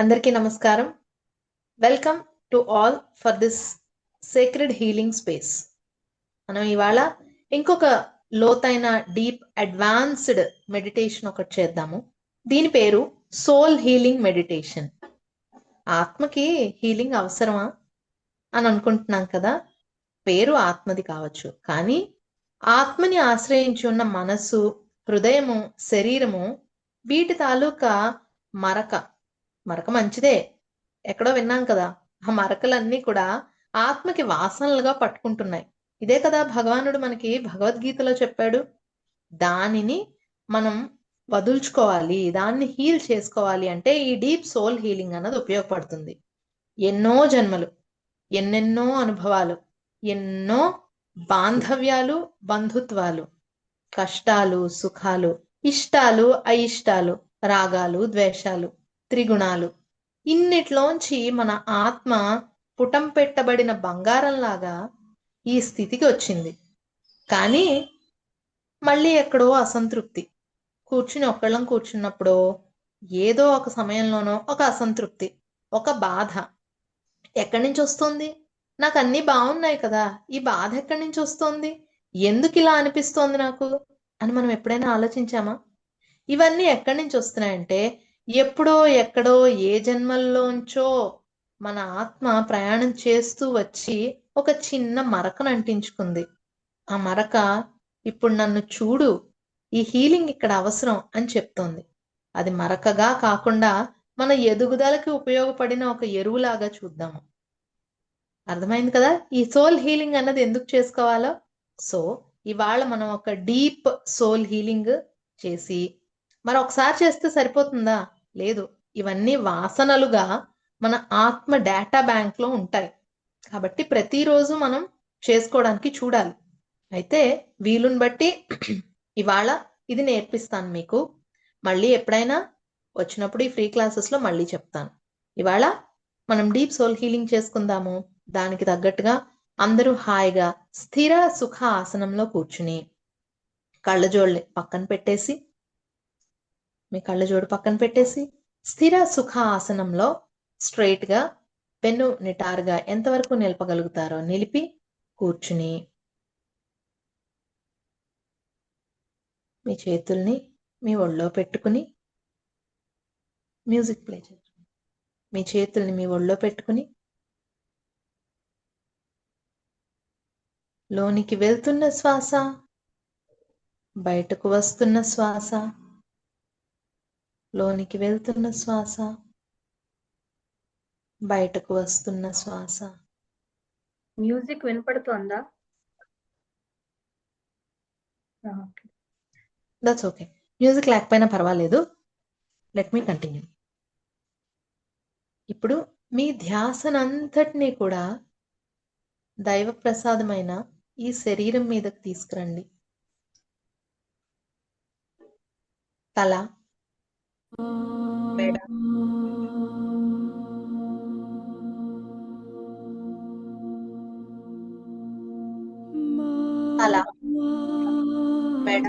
అందరికీ నమస్కారం. Welcome to all for this sacred healing space. మనం ఇవాళ ఇంకొక లోతైన డీప్ అడ్వాన్స్డ్ మెడిటేషన్ ఒకటి చేద్దాము. దీని పేరు సోల్ హీలింగ్ మెడిటేషన్. ఆత్మకి హీలింగ్ అవసరమా అని అనుకుంటున్నాం కదా. పేరు ఆత్మది కావచ్చు, కానీ ఆత్మని ఆశ్రయించి ఉన్న మనసు, హృదయము, శరీరము వీటి తాలూకా మరక మంచిదే, ఎక్కడో విన్నాం కదా. ఆ మరకలన్నీ కూడా ఆత్మకి వాసనలుగా పట్టుకుంటున్నాయి. ఇదే కదా భగవానుడు మనకి భగవద్గీతలో చెప్పాడు. దానిని మనం వదుల్చుకోవాలి, దాన్ని హీల్ చేసుకోవాలి అంటే ఈ డీప్ సోల్ హీలింగ్ అన్నది ఉపయోగపడుతుంది. ఎన్నో జన్మలు, ఎన్నెన్నో అనుభవాలు, ఎన్నో బాంధవ్యాలు, బంధుత్వాలు, కష్టాలు, సుఖాలు, ఇష్టాలు, అయిష్టాలు, రాగాలు, ద్వేషాలు, త్రిగుణాలు, ఇన్నిట్లోంచి మన ఆత్మ పుటం పెట్టబడిన బంగారంలాగా ఈ స్థితికి వచ్చింది. కానీ మళ్ళీ ఎక్కడో అసంతృప్తి, ఒక్కళ్ళం కూర్చున్నప్పుడు ఏదో ఒక సమయంలోనో ఒక అసంతృప్తి, ఒక బాధ. ఎక్కడి నుంచి వస్తుంది? నాకు అన్నీ బాగున్నాయి కదా, ఈ బాధ ఎక్కడి నుంచి వస్తుంది? ఎందుకు ఇలా అనిపిస్తోంది నాకు అని మనం ఎప్పుడైనా ఆలోచించామా? ఇవన్నీ ఎక్కడి నుంచి వస్తున్నాయంటే ఎప్పుడో ఎక్కడో ఏ జన్మల్లోంచో మన ఆత్మ ప్రయాణం చేస్తూ వచ్చి ఒక చిన్న మరకను అంటించుకుంది. ఆ మరక ఇప్పుడు నన్ను చూడు, ఈ హీలింగ్ ఇక్కడ అవసరం అని చెప్తోంది. అది మరకగా కాకుండా మన ఎదుగుదలకి ఉపయోగపడిన ఒక ఎరువులాగా చూద్దాము. అర్థమైంది కదా ఈ సోల్ హీలింగ్ అన్నది ఎందుకు చేసుకోవాలో. సో ఇవాళ మనం ఒక డీప్ సోల్ హీలింగ్ చేసి, ఒకసారి చేస్తే సరిపోతుందా? లేదు, ఇవన్నీ వాసనలుగా మన ఆత్మ డేటా బ్యాంక్ లో ఉంటాయి. కాబట్టి ప్రతిరోజు మనం చేసుకోవడానికి చూడాలి. అయితే వీలుని బట్టి ఇవాళ ఇది నేర్పిస్తాను మీకు. మళ్ళీ ఎప్పుడైనా వచ్చినప్పుడు ఈ ఫ్రీ క్లాసెస్ లో మళ్ళీ చెప్తాను. ఇవాళ మనం డీప్ సోల్ హీలింగ్ చేసుకుందాము. దానికి తగ్గట్టుగా అందరూ హాయిగా స్థిర సుఖ ఆసనంలో కూర్చుని కళ్ళజోళ్ళు పక్కన పెట్టేసి, మీ కళ్ళజోడు పక్కన పెట్టేసి స్థిర సుఖ ఆసనంలో స్ట్రైట్ గా పెన్ను నిటారుగా ఎంతవరకు నిలపగలుగుతారో నిలిపి కూర్చుని మీ చేతుల్ని మీ ఒళ్ళో పెట్టుకుని, మ్యూజిక్ ప్లే చేయండి. మీ చేతుల్ని మీ ఒళ్ళో పెట్టుకుని లోనికి వెళ్తున్న శ్వాస, బయటకు వస్తున్న శ్వాస, లోనికి వెళ్తున్న శ్వాస, బయటకు వస్తున్న శ్వాస. మ్యూజిక్ వినపడుతోందా? That's okay. మ్యూజిక్ లేకపోయినా పర్వాలేదు. Let me continue. ఇప్పుడు మీ ధ్యాసనంతటినీ కూడా దైవ ప్రసాదమైన ఈ శరీరం మీదకి తీసుకురండి. తల, మెడ, తల, మెడ,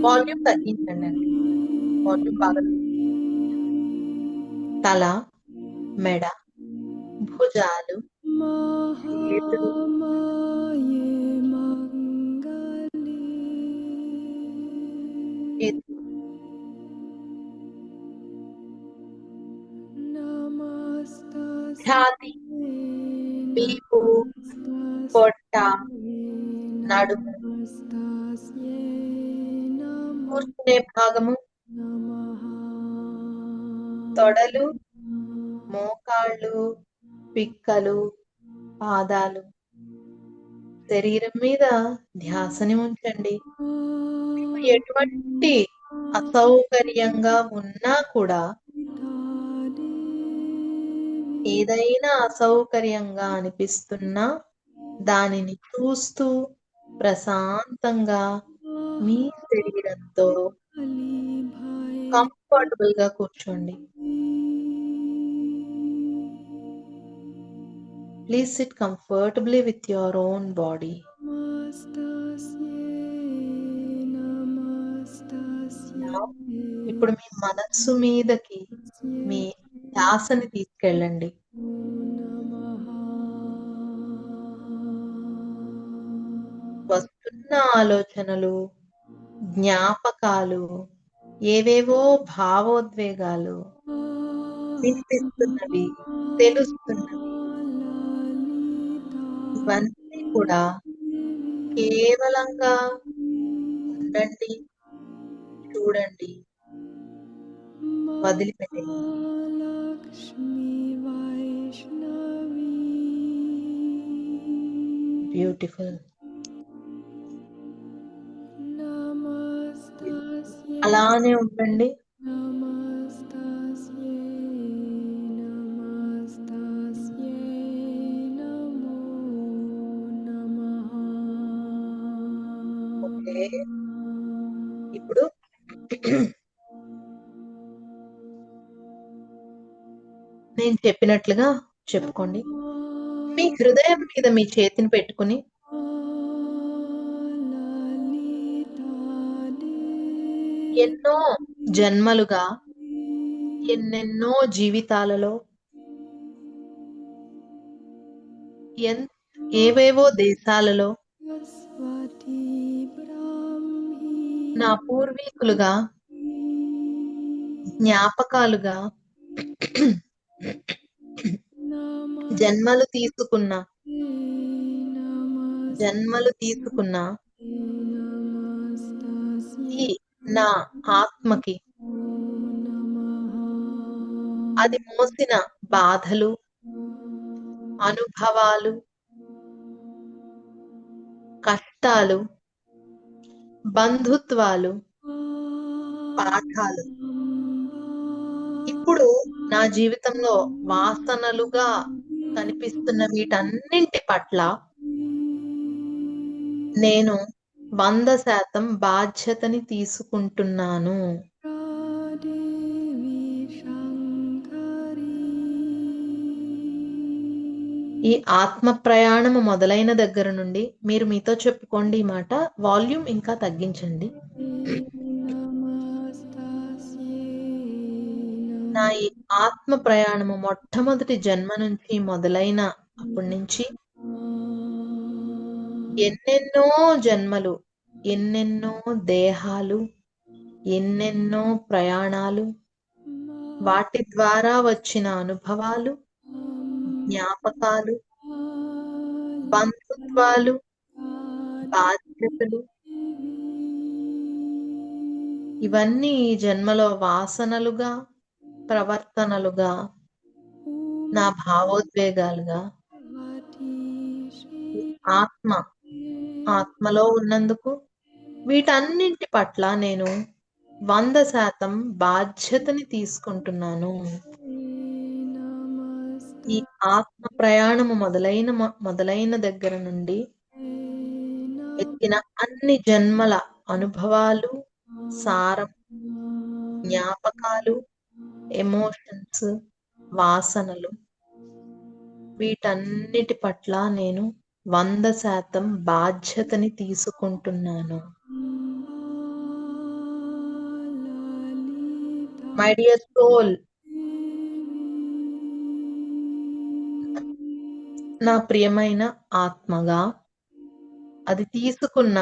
వాల్యూమ్ తగ్గించండి అండి. వాల్యూమ్ బాగా. తల, మెడ, భుజాలు, చేతులు, ఛాతీ, వీపు, పొట్ట, నడుము, కూర్చునే భాగము, తొడలు, మోకాళ్ళు, పిక్కలు, పాదాలు. శరీరం మీద ధ్యాసని ఉంచండి. మీకు ఎటువంటి అసౌకర్యంగా ఉన్నా కూడా, ఏదైనా అసౌకర్యంగా అనిపిస్తున్నా దానిని చూస్తూ ప్రశాంతంగా మీ శరీరంతో కంఫర్టబుల్ గా కూర్చోండి. Please sit comfortably with your own body. ఇప్పుడు మీ మనస్సు మీదకి మీ ధ్యాసని తీసుకెళ్ళండి. వస్తున్న ఆలోచనలు, జ్ఞాపకాలు, ఏవేవో భావోద్వేగాలు వినిపిస్తున్నవి, తెలుస్తున్నవి, ఇవన్నీ కూడా కేవలంగా ఉండండి, చూడండి, వదిలిపెట్టేయండి. బ్యూటిఫుల్. అలానే ఉండండి. ఓకే, ఇప్పుడు నేను చెప్పినట్లుగా చెప్పుకోండి. మీ హృదయం మీద మీ చేతిని పెట్టుకుని ఎన్నో జన్మలుగా, ఎన్నెన్నో జీవితాలలో ఏవేవో దేశాలలో నా పూర్వీకులుగా, జ్ఞాపకాలుగా జన్మలు తీసుకున్న ఈ నా ఆత్మకి అది మోసిన బాధలు, అనుభవాలు, కష్టాలు, బంధుత్వాలు, పాఠాలు ఇప్పుడు నా జీవితంలో వాసనలుగా కనిపిస్తున్న వీటన్నింటి పట్ల నేను 100% బాధ్యతని తీసుకుంటున్నాను. ఈ ఆత్మ ప్రయాణము మొదలైన దగ్గర నుండి మీరు మీతో చెప్పుకోండి ఈ మాట. వాల్యూమ్ ఇంకా తగ్గించండి. నా ఈ ఆత్మ ప్రయాణము మొట్టమొదటి జన్మ నుంచి మొదలైన అప్పటి నుంచి ఎన్నెన్నో జన్మలు, ఎన్నెన్నో దేహాలు, ఎన్నెన్నో ప్రయాణాలు, వాటి ద్వారా వచ్చిన అనుభవాలు, జ్ఞాపకాలు, బంధుత్వాలు, బాధ్యతలు, ఇవన్నీ ఈ జన్మలో వాసనలుగా, ప్రవర్తనలుగా, నా భావోద్వేగాలుగా ఆత్మలో ఉన్నందుకు వీటన్నింటి పట్ల నేను 100% బాధ్యతని తీసుకుంటున్నాను. ఈ ఆత్మ ప్రయాణము మొదలైన దగ్గర నుండి ఎత్తిన అన్ని జన్మల అనుభవాలు, సారం, జ్ఞాపకాలు, ఎమోషన్స్, వాసనలు, వీటన్నిటి పట్ల నేను 100% బాధ్యతని తీసుకుంటున్నాను. మై డియర్ సోల్, నా ప్రియమైన ఆత్మగా, అది తీసుకున్న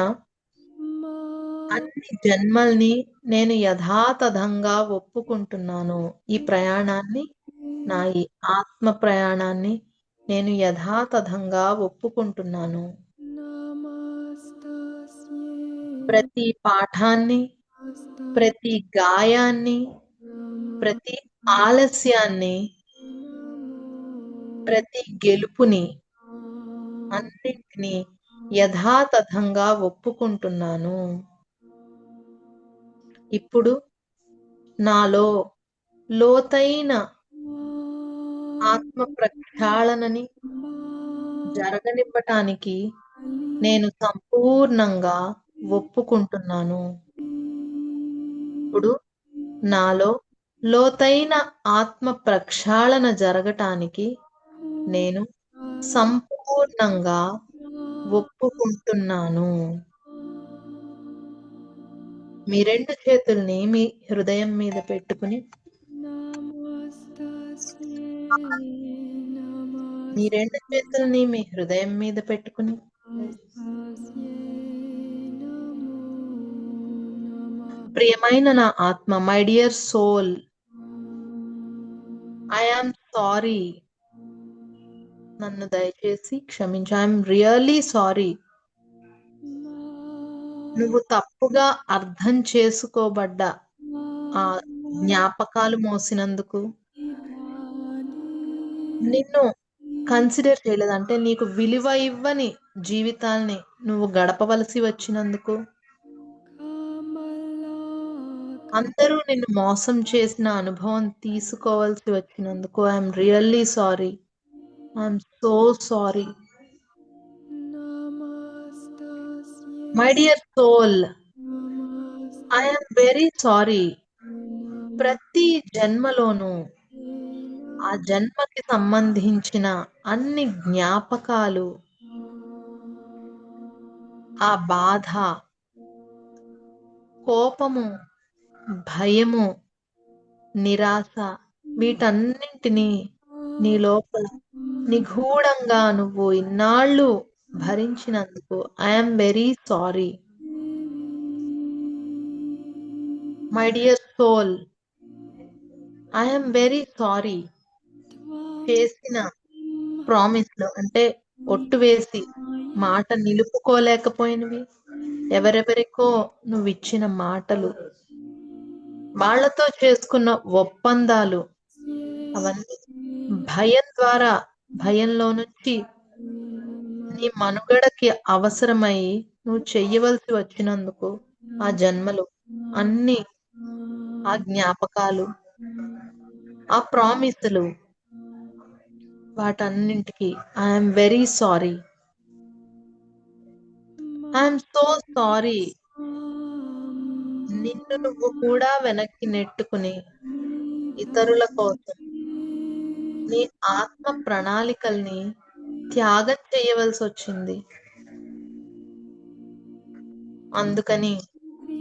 అన్ని జన్మల్ని నేను యథాతథంగా ఒప్పుకుంటున్నాను. ఈ ప్రయాణాన్ని, నా ఈ ఆత్మ ప్రయాణాన్ని నేను యథాతథంగా ఒప్పుకుంటున్నాను. ప్రతి పాఠాన్ని, ప్రతి గాయాన్ని, ప్రతి ఆలస్యాన్ని, ప్రతి గెలుపుని, అన్నింటినీ యథాతథంగా ఒప్పుకుంటున్నాను. ఇప్పుడు నాలో లోతైన ఆత్మ ప్రక్షాళనని జరగనివ్వటానికి నేను సంపూర్ణంగా ఒప్పుకుంటున్నాను. ఇప్పుడు నాలో లోతైన ఆత్మ ప్రక్షాళన జరగటానికి నేను సంపూర్ణంగా ఒప్పుకుంటున్నాను. మీ రెండు చేతుల్ని మీ హృదయం మీద పెట్టుకుని మీ రెండు చేతుల్ని మీ హృదయం మీద పెట్టుకుని ప్రియమైన నా ఆత్మ, my dear soul, I am sorry. నన్ను దయచేసి క్షమించు. I'm really sorry. నువ్వు తప్పుగా అర్థం చేసుకోబడ్డ ఆ జ్ఞాపకాలు మోసినందుకు, నిన్ను కన్సిడర్ చేయలేదు అంటే నీకు విలువ ఇవ్వని జీవితాల్ని నువ్వు గడపవలసి వచ్చినందుకు, అందరూ నిన్ను మోసం చేసిన అనుభవం తీసుకోవాల్సి వచ్చినందుకు I'm really sorry. I'm so sorry. My dear soul, I'm very sorry. ప్రతి జన్మలోనూ ఆ జన్మకి సంబంధించిన అన్ని జ్ఞాపకాలు, ఆ బాధ, కోపము, భయము, నిరాశ, వీటన్నింటినీ నీ లోపల నిగూఢంగా నువ్వు ఇన్నాళ్ళు భరించినందుకు I'm very sorry. My dear soul, I'm very sorry. చేసిన ప్రామిస్లు అంటే ఒట్టు వేసి మాట నిలుపుకోలేకపోయినవి, ఎవరెవరికో నువ్వు ఇచ్చిన మాటలు, వాళ్లతో చేసుకున్న ఒప్పందాలు, అవన్నీ భయం ద్వారా, భయంలో నుంచి నీ మనుగడకి అవసరమై నువ్వు చెయ్యవలసి వచ్చినందుకు ఆ జన్మలు, అన్ని ఆ జ్ఞాపకాలు, ఆ ప్రామిసులు, వాటన్నింటికి I'm very sorry. I'm so sorry. నిన్ను నువ్వు కూడా వెనక్కి నెట్టుకుని ఇతరుల కోసం నీ ఆత్మ ప్రణాళికల్ని త్యాగం చేయవలసి వచ్చింది. అందుకని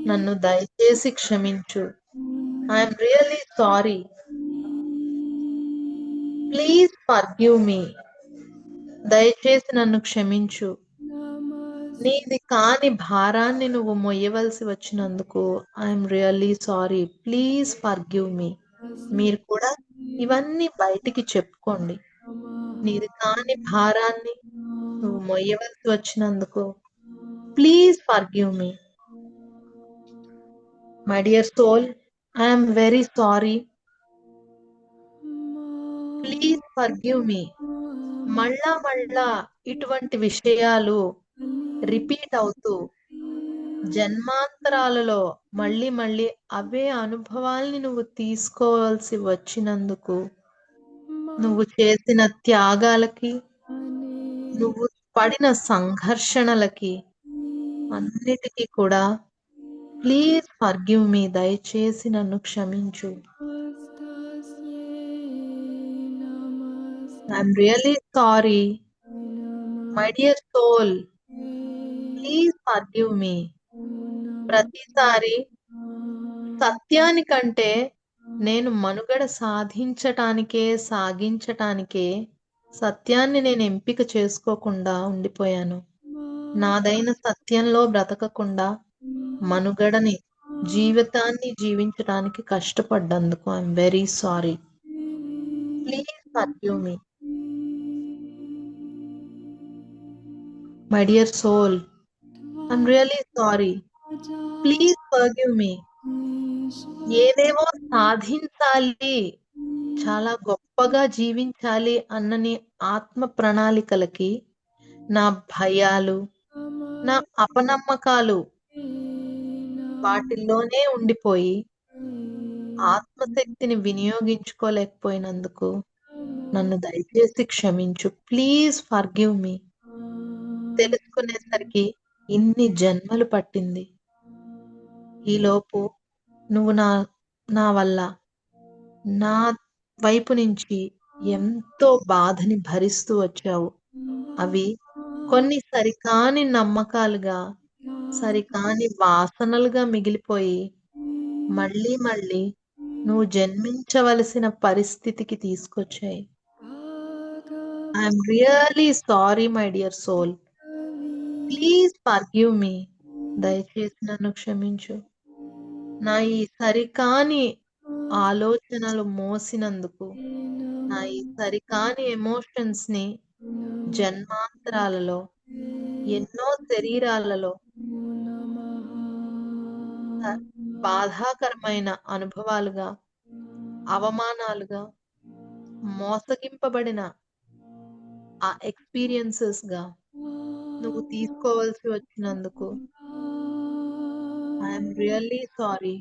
నన్ను దయచేసి క్షమించు. I'm really sorry. Please forgive me. దయచేసి నన్ను క్షమించు. నీది కాని భారాన్ని నువ్వు మొయ్యవలసి వచ్చినందుకు I'm really sorry. Please forgive మీ. మీరు కూడా ఇవన్నీ బయటికి చెప్పుకోండి. నీది కాని భారాన్ని నువ్వు మొయ్యవలసి వచ్చినందుకు please forgive me. My dear soul, I'm very sorry. Please forgive me. మళ్ళా మళ్ళా ఇటువంటి విషయాలు రిపీట్ అవుతూ జన్మాంతరాలలో మళ్ళీ మళ్ళీ అవే అనుభవాల్ని నువ్వు తీసుకోవాల్సి వచ్చినందుకు, నువ్వు చేసిన త్యాగాలకి, నువ్వు పడిన సంఘర్షణలకి అన్నిటికీ కూడా ప్లీజ్ ఫర్గివ్ మీ. దయచేసి నన్ను క్షమించు. I'm really sorry. My dear soul, please forgive me. ప్రతిసారి సత్యానికంటే నేను మనుగడ సాగించటానికే సత్యాన్ని నేను ఎంపిక చేసుకోకుండా ఉండిపోయాను. నాదైన సత్యంలో బ్రతకకుండా మనుగడని, జీవితాన్ని జీవించడానికి కష్టపడ్డందుకు I'm very sorry. Please forgive me. My dear soul, I'm really sorry. Please forgive me. ఏవేవో సాధించాలి, చాలా గొప్పగా జీవించాలి అన్నని ఆత్మ ప్రణాళికలకి నా భయాలు, నా అపనమ్మకాలు వాటిల్లోనే ఉండిపోయి ఆత్మశక్తిని వినియోగించుకోలేకపోయినందుకు నన్ను దయచేసి క్షమించు. ప్లీజ్ ఫర్గివ్ మీ. తెలుసుకునేసరికి ఇన్ని జన్మలు పట్టింది. ఈలోపు నువ్వు నా వల్ల, నా వైపు నుంచి ఎంతో బాధని భరిస్తూ వచ్చావు. అవి కొన్ని సరికాని నమ్మకాలుగా సరికాని వాసనలుగా మిగిలిపోయి మళ్ళీ మళ్ళీ నువ్వు జన్మించవలసిన పరిస్థితికి తీసుకొచ్చాయి. I'm really sorry my dear soul. Please forgive me. దయచేసి నన్ను క్షమించు. నా ఈ సరికాని ఆలోచనలు మోసినందుకు, నా ఈ సరికాని ఎమోషన్స్ ని జన్మాంతరాలలో ఎన్నో శరీరాలలో బాధాకరమైన అనుభవాలుగా, అవమానాలుగా, మోసగింపబడిన ఆ ఎక్స్పీరియన్సెస్ గా నువ్వు తీసుకోవాల్సి వచ్చినందుకు I'm really sorry.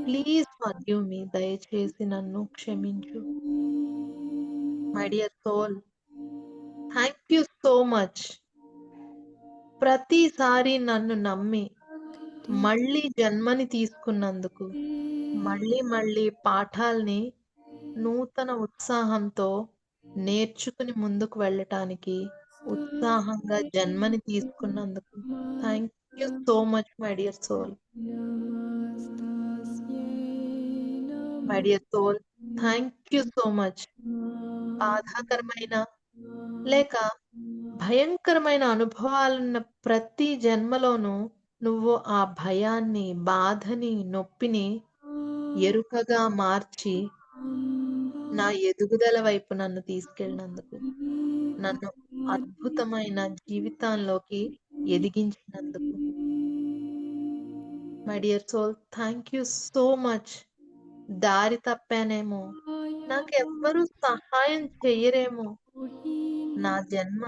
Please forgive me. దయచేసి నన్ను క్షమించు. My dear soul, thank you so much. ప్రతిసారి నన్ను నమ్మి మళ్ళీ జన్మని తీసుకున్నందుకు, మళ్ళీ మళ్ళీ పాఠాల్ని నూతన ఉత్సాహంతో నేర్చుకుని ముందుకు వెళ్ళటానికి ఉత్సాహంగా జన్మని తీసుకున్నందుకు thank you so much my dear soul. My dear soul, thank you so much. బాధాకరమైన లేక భయంకరమైన అనుభవాలున్న ప్రతి జన్మలోనూ నువ్వు ఆ భయాన్ని, బాధని, నొప్పిని ఎరుకగా మార్చి నా ఎదుగుదల వైపు నన్ను తీసుకెళ్ళినందుకు, నన్ను అద్భుతమైన జీవితంలోకి ఎదిగించినందుకు my dear soul thank you so much. దారి తప్పానేమో, నాకెవ్వరూ సహాయం చెయ్యరేమో, నా జన్మ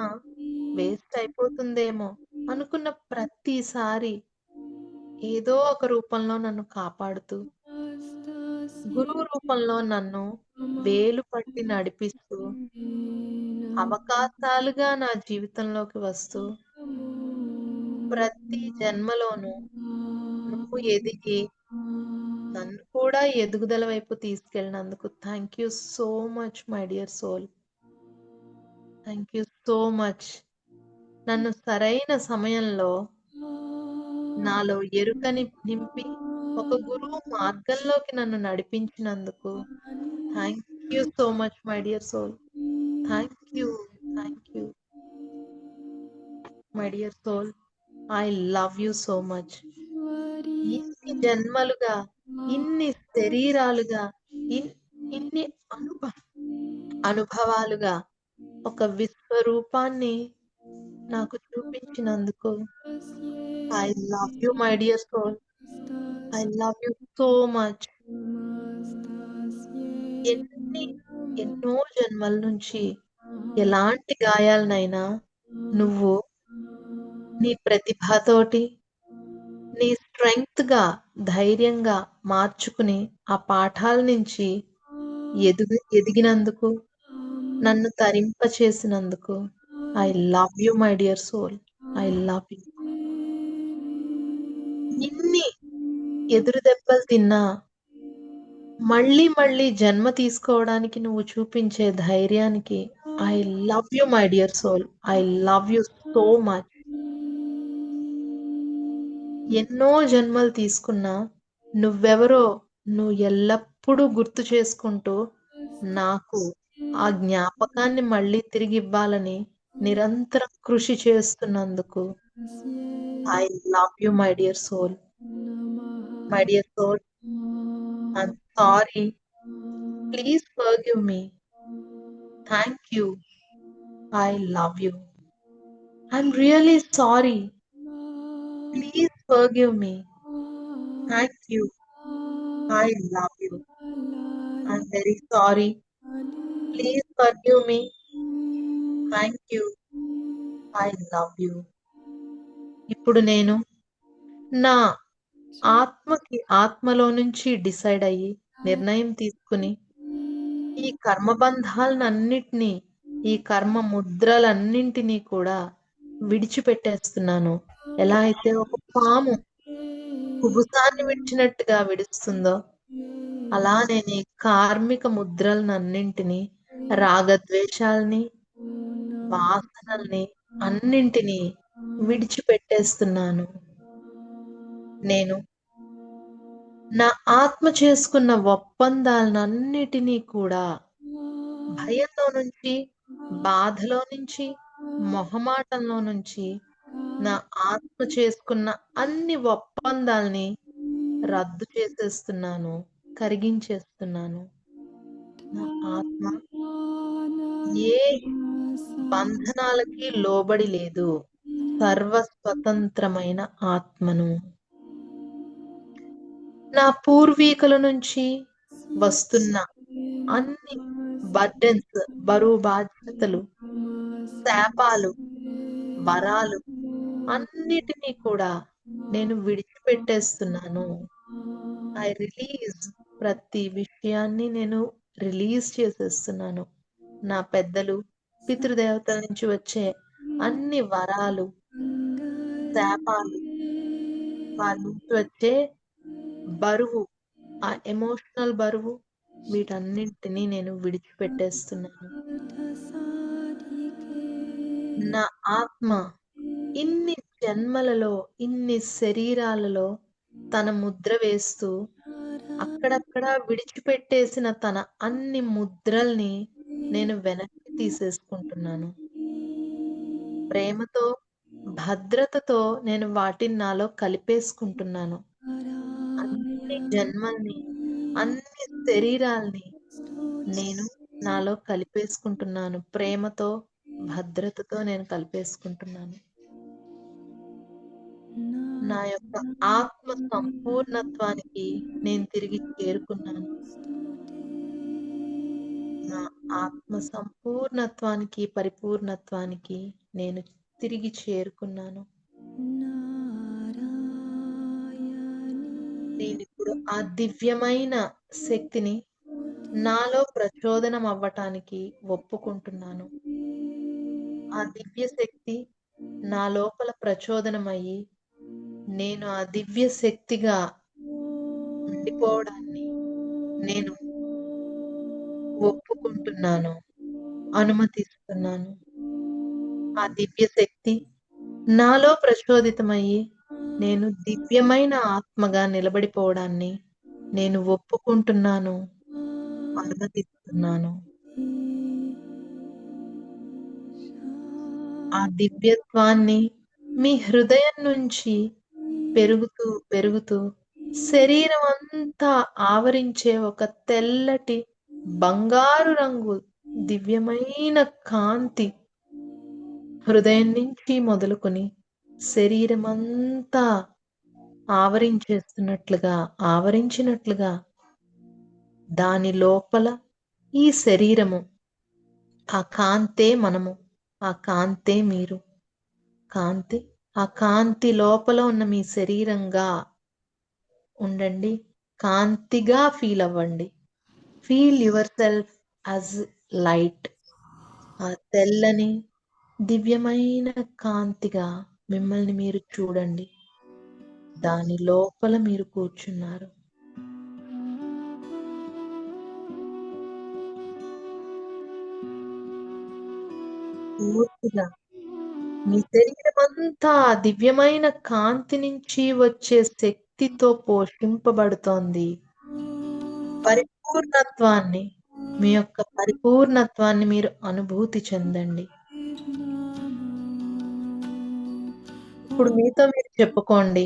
వేస్ట్ అయిపోతుందేమో అనుకున్న ప్రతిసారి ఏదో ఒక రూపంలో నన్ను కాపాడుతూ, గురువు రూపంలో నన్ను వేలు పట్టి నడిపిస్తూ, అవకాశాలుగా నా జీవితంలోకి వస్తూ, ప్రతి జన్మలోనూ నువ్వు ఎదిగి నన్ను కూడా ఎదుగుదల వైపు తీసుకెళ్ళినందుకు thank you so much my dear soul. Thank you so much. నన్ను సరైన సమయంలో నాలో ఎరుకని నింపి ఒక గురువు మార్గంలోకి నన్ను నడిపించినందుకు thank you so much my dear soul. Thank you, thank you my dear soul. I love you so much. ఇన్ని జన్మలుగా, ఇన్ని శరీరాలుగా, ఇన్ని అనుభవాలుగా ఒక విశ్వరూపాన్ని నాకు చూపించినందుకు I love you my dear soul. I love you so much. ఎన్నో జన్మల నుంచి ఎలాంటి గాయాలనైనా నువ్వు నీ ప్రతిభతోటి, నీ స్ట్రెంగ్త్ గా, ధైర్యంగా మార్చుకుని ఆ పాఠాల నుంచి ఎదిగినందుకు, నన్ను తరింప చేసినందుకు I love you my dear soul. I love you. ఇన్ని ఎదురు దెబ్బలు తిన్నా మళ్ళీ మళ్ళీ జన్మ తీసుకోవడానికి నువ్వు చూపించే ధైర్యానికి I love you my dear soul. I love you so much. ఎన్నో జన్మలు తీసుకున్నా నువ్వెవరో నువ్వు ఎల్లప్పుడూ గుర్తు చేసుకుంటూ నాకు ఆ జ్ఞాపకాన్ని మళ్ళీ తిరిగి ఇవ్వాలని నిరంతరం కృషి చేస్తున్నందుకు I love you my dear soul. My dear soul, I'm sorry. Please forgive me. Thank you. I love you. I'm really sorry. Please forgive me. Thank you. I love you. I'm very sorry. Please forgive me. Thank you. I love you. ఇప్పుడు నేను నా ఆత్మలో నుంచి decide అయ్యి నిర్ణయం తీసుకుని ఈ కర్మబంధాలన్నిటినీ, ఈ కర్మ ముద్రలన్నింటినీ కూడా విడిచిపెట్టేస్తున్నాను. ఎలా అయితే ఒక పాము కుబుసాన్ని విడిచినట్టుగా విడుస్తుందో అలా నేను ఈ కార్మిక ముద్రలనన్నింటినీ, రాగద్వేషాల్ని, వాసనల్ని అన్నింటినీ విడిచిపెట్టేస్తున్నాను. నేను నా ఆత్మ చేసుకున్న ఒప్పందాలన్నిటినీ కూడా భయంలో నుంచి, బాధలో నుంచి, మొహమాటంలో నుంచి నా ఆత్మ చేసుకున్న అన్ని ఒప్పందాల్ని రద్దు చేసేస్తున్నాను, కరిగించేస్తున్నాను. నా ఆత్మ ఏ బంధనాలకి లోబడి లేదు. సర్వస్వతంత్రమైన ఆత్మను. నా పూర్వీకుల నుంచి వస్తున్న అన్ని బర్డెన్స్, బరువు బాధ్యతలు, శాపాలు, వరాలు అన్నిటినీ కూడా నేను విడిచిపెట్టేస్తున్నాను. I release. ప్రతి విషయాన్ని నేను రిలీజ్ చేసేస్తున్నాను. నా పెద్దలు, పితృదేవతల నుంచి వచ్చే అన్ని వరాలు, శాపాలు, వారి నుంచి వచ్చే బరువు, ఆ ఎమోషనల్ బరువు, వీటన్నింటినీ నేను విడిచిపెట్టేస్తున్నాను. నా ఆత్మ ఇన్ని జన్మలలో, ఇన్ని శరీరాలలో తన ముద్ర వేస్తూ అక్కడక్కడ విడిచిపెట్టేసిన తన అన్ని ముద్రల్ని నేను వెనక్కి తీసేసుకుంటున్నాను. ప్రేమతో, భద్రతతో నేను వాటిని నాలో కలిపేసుకుంటున్నాను. అన్ని జన్మల్ని, అన్ని శరీరాల్ని నేను నాలో కలిపేసుకుంటున్నాను. ప్రేమతో, భద్రతతో నేను కలిపేసుకుంటున్నాను. నా యొక్క ఆత్మ సంపూర్ణత్వానికి నేను తిరిగి చేరుకున్నాను. నా ఆత్మ సంపూర్ణత్వానికి, పరిపూర్ణత్వానికి నేను తిరిగి చేరుకున్నాను. నేనిప్పుడు ఆ దివ్యమైన శక్తిని నాలో ప్రచోదనం అవ్వటానికి ఒప్పుకుంటున్నాను. ఆ దివ్య శక్తి నా లోపల ప్రచోదనమయ్యి నేను ఆ దివ్య శక్తిగా ఉండిపోవడాన్ని నేను ఒప్పుకుంటున్నాను, అనుమతిస్తున్నాను. ఆ దివ్య శక్తి నాలో ప్రచోదితమయ్యి నేను దివ్యమైన ఆత్మగా నిలబడిపోవడాన్ని నేను ఒప్పుకుంటున్నాను, అనుమతిస్తున్నాను. ఆ దివ్యత్వాన్ని మీ హృదయం నుంచి పెరుగుతూ పెరుగుతూ శరీరం అంతా ఆవరించే ఒక తెల్లటి బంగారు రంగు దివ్యమైన కాంతి హృదయం నుంచి మొదలుకొని శరీరం అంతా ఆవరించినట్లుగా దాని లోపల ఈ శరీరము, ఆ కాంతే మనము, ఆ కాంతే మీరు. కాంతి, ఆ కాంతి లోపల ఉన్న మీ శరీరంగా ఉండండి. కాంతిగా ఫీల్ అవ్వండి. Feel your self as light. ఆ తెల్లని దివ్యమైన కాంతిగా మిమ్మల్ని మీరు చూడండి. దాని లోపల మీరు కూర్చున్నారు. పూర్తిగా మీ శరీరం అంతా దివ్యమైన కాంతి నుంచి వచ్చే శక్తితో పోషింపబడుతోంది. పరిపూర్ణత్వాన్ని, మీ యొక్క పరిపూర్ణత్వాన్ని మీరు అనుభూతి చెందండి. ఇప్పుడు మీతో మీరు చెప్పుకోండి,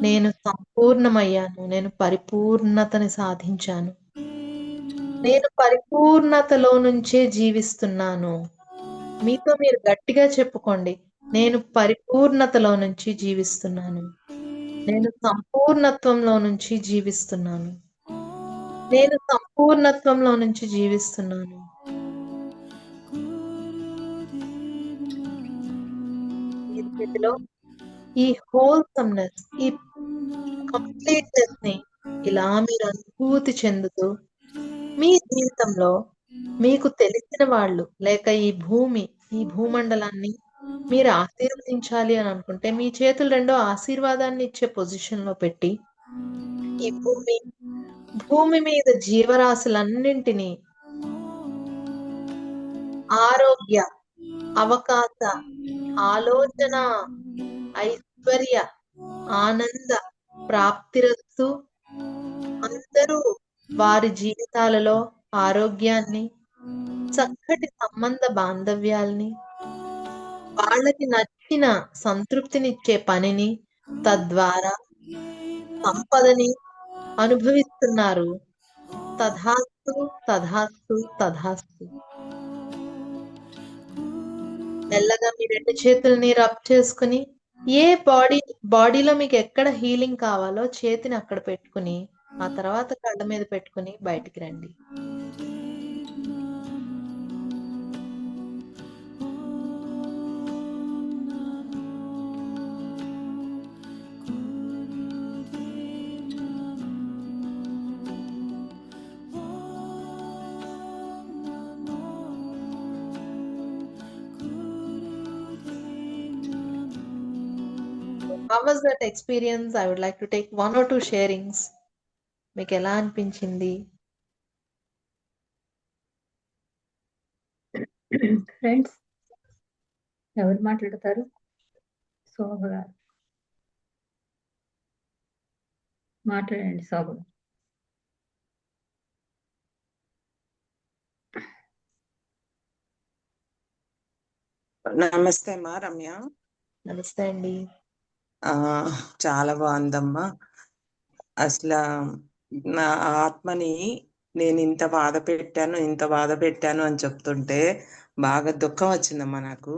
నేను సంపూర్ణమయ్యాను, నేను పరిపూర్ణతని సాధించాను, నేను పరిపూర్ణతలో నుంచే జీవిస్తున్నాను. మీతో మీరు గట్టిగా చెప్పుకోండి, నేను పరిపూర్ణతలో నుంచి జీవిస్తున్నాను, నేను సంపూర్ణత్వంలో నుంచి జీవిస్తున్నాను, నేను సంపూర్ణత్వంలో నుంచి జీవిస్తున్నాను. మీ స్థితిలో ఈ హోల్సమ్నెస్, ఈ కంప్లీట్నెస్ ని ఇలా మీరు అనుభూతి చెందుతూ మీ జీవితంలో మీకు తెలిసిన వాళ్ళు లేక ఈ భూమండలాన్ని మీరు ఆశీర్వదించాలి అని అనుకుంటే మీ చేతులు రెండో ఆశీర్వాదాన్ని ఇచ్చే పొజిషన్ లో పెట్టి ఈ భూమి మీద జీవరాశులన్నింటినీ ఆరోగ్య, అవకాశ, ఆలోచన, ఐశ్వర్య, ఆనంద ప్రాప్తిరస్తు. అందరూ వారి జీవితాలలో ఆరోగ్యాన్ని, చక్కటి సంబంధ బాంధవ్యాల్ని, వాళ్ళకి నచ్చిన సంతృప్తినిచ్చే పనిని, తద్వారా సంపదని అనుభవిస్తున్నారు. తథాస్తు, తథాస్తు, తథాస్తు. మెల్లగా మీ 2 చేతుల్ని రబ్ చేసుకుని, ఏ బాడీలో మీకు ఎక్కడ హీలింగ్ కావాలో చేతిని అక్కడ పెట్టుకుని, ఆ తర్వాత కళ్ళ మీద పెట్టుకుని బయటికి రండి. How was that experience? I would like to take 1 or 2 sharings. మీకు ఎలా అనిపించింది? ఫ్రెండ్స్ ఎవరు మాట్లాడతారు? శోభ గారు మాట్లాడండి. శోభ గారు. నమస్తే అమ్మా రమ్య. నమస్తే అండి. చాలా బాగుందమ్మా. అసలు నా ఆత్మని నేను ఇంత బాధ పెట్టాను అని చెప్తుంటే బాగా దుఃఖం వచ్చిందమ్మా నాకు.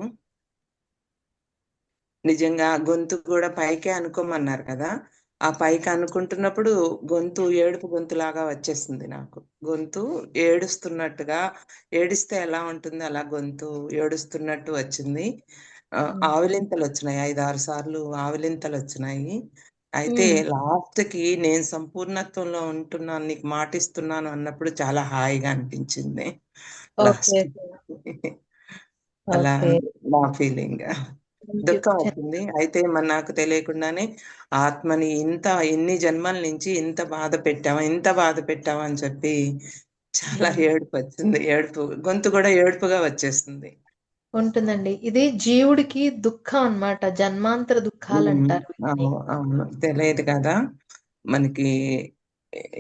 నిజంగా గొంతు కూడా పైకే అనుకోమన్నారు కదా, ఆ పైకి అనుకుంటున్నప్పుడు గొంతు ఏడుపు గొంతులాగా వచ్చేసింది నాకు. గొంతు ఏడుస్తున్నట్టుగా, ఏడిస్తే ఎలా ఉంటుంది అలా గొంతు ఏడుస్తున్నట్టు వచ్చింది. ఆవిలింతలు వచ్చినాయి, 5-6 సార్లు ఆవిలింతలు వచ్చినాయి. అయితే లాస్ట్ కి నేను సంపూర్ణత్వంలో ఉంటున్నాను, నీకు మాటిస్తున్నాను అన్నప్పుడు చాలా హాయిగా అనిపించింది. లాస్ట్ అలా నా ఫీలింగ్. దుఃఖం వచ్చింది. అయితే మరి నాకు తెలియకుండానే ఆత్మని ఎన్ని జన్మల నుంచి ఇంత బాధ పెట్టావా అని చెప్పి చాలా ఏడుపు వచ్చింది. గొంతు కూడా ఏడుపుగా వచ్చేస్తుంది. ఉంటుందండి. ఇది జీవుడికి దుఃఖం అన్నమాట. జన్మాంతర దుఃఖాలు అంటారు. అవును, తెలియదు కదా మనకి,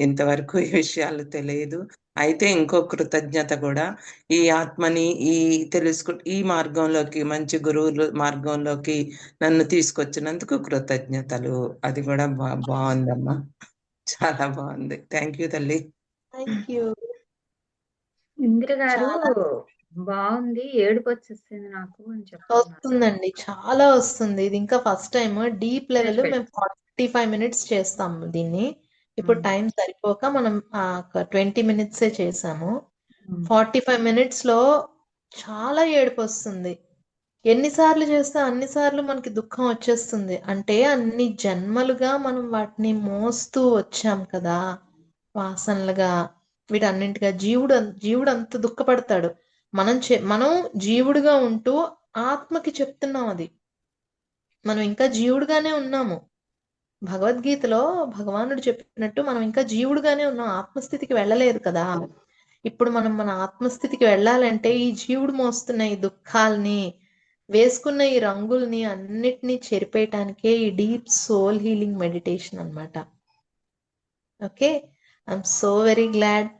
ఇంతవరకు ఈ విషయాలు తెలియదు. అయితే ఇంకో కృతజ్ఞత కూడా, ఈ ఆత్మని ఈ మార్గంలోకి, మంచి గురువుల మార్గంలోకి నన్ను తీసుకొచ్చినందుకు కృతజ్ఞతలు. అది కూడా బాగుందమ్మా, చాలా బాగుంది. థ్యాంక్ యూ తల్లి. Thank you. ఇందిర గారు బాగుంది, ఏడుపు వచ్చేస్తుంది నాకు అని చెప్తున్నారు. వస్తుందండి, చాలా వస్తుంది. ఇది ఇంకా ఫస్ట్ టైం డీప్ లెవెల్. మేము 45 మినిట్స్ చేస్తాము దీన్ని. ఇప్పుడు టైం సరిపోక మనం 20 మినిట్సే చేసాము. 45 మినిట్స్ లో చాలా ఏడుపు వస్తుంది. ఎన్నిసార్లు చేస్తే అన్నిసార్లు మనకి దుఃఖం వచ్చేస్తుంది. అంటే అన్ని జన్మలుగా మనం వాటిని మోస్తూ వచ్చాం కదా, వాసనలుగా, వీటన్నింటిగా. జీవుడు అంత దుఃఖపడతాడు. మనం జీవుడుగా ఉంటూ ఆత్మకి చెప్తున్నాం అది. మనం ఇంకా జీవుడుగానే ఉన్నాము. భగవద్గీతలో భగవానుడు చెప్పినట్టు మనం ఇంకా జీవుడుగానే ఉన్నాం, ఆత్మస్థితికి వెళ్ళలేదు కదా. ఇప్పుడు మనం మన ఆత్మస్థితికి వెళ్ళాలంటే ఈ జీవుడు మోస్తున్న ఈ దుఃఖాల్ని, వేసుకున్న ఈ రంగుల్ని అన్నిటినీ చెరిపేయటానికే ఈ డీప్ సోల్ హీలింగ్ మెడిటేషన్ అన్నమాట. Okay, I'm so very glad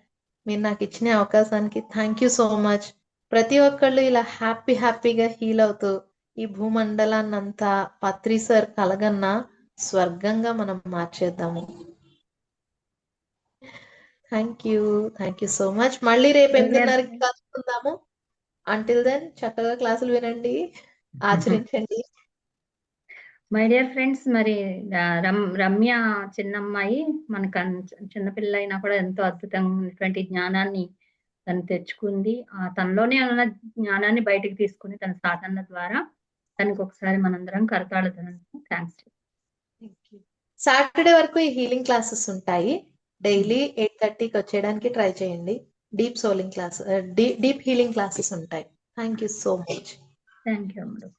మీరు నాకు ఇచ్చిన అవకాశానికి. Thank you so much. ప్రతి ఒక్కళ్ళు ఇలా హ్యాపీగా హీల్ అవుతూ ఈ భూమండలాన్నంతా పత్రి సార్ కలగన్నా స్వర్గంగా మనం మార్చేద్దాము. Thank you so much. మళ్ళీ రేపు 8:30కి కలుసుకుందాము. అంటిల్ దెన్ చక్కగా క్లాసులు వినండి, ఆచరించండి. మై డియర్ ఫ్రెండ్స్, మరి రమ్య చిన్నమ్మాయి, మనకు చిన్నపిల్ల అయినా కూడా ఎంతో అద్భుతమైనటువంటి జ్ఞానాన్ని తను తెచ్చుకుంది. తనలోనే ఉన్న జ్ఞానాన్ని బయటకు తీసుకుని తన సాధన ద్వారా తనకు ఒకసారి మనందరం కరతాళతనంతో థ్యాంక్స్. సాటర్డే వరకు ఈ హీలింగ్ క్లాసెస్ ఉంటాయి. డైలీ 8:30కి వచ్చేయడానికి ట్రై చేయండి. Deep souling class, deep healing classes ఉంటాయి. Thank you so much. Thank you అమ్మ.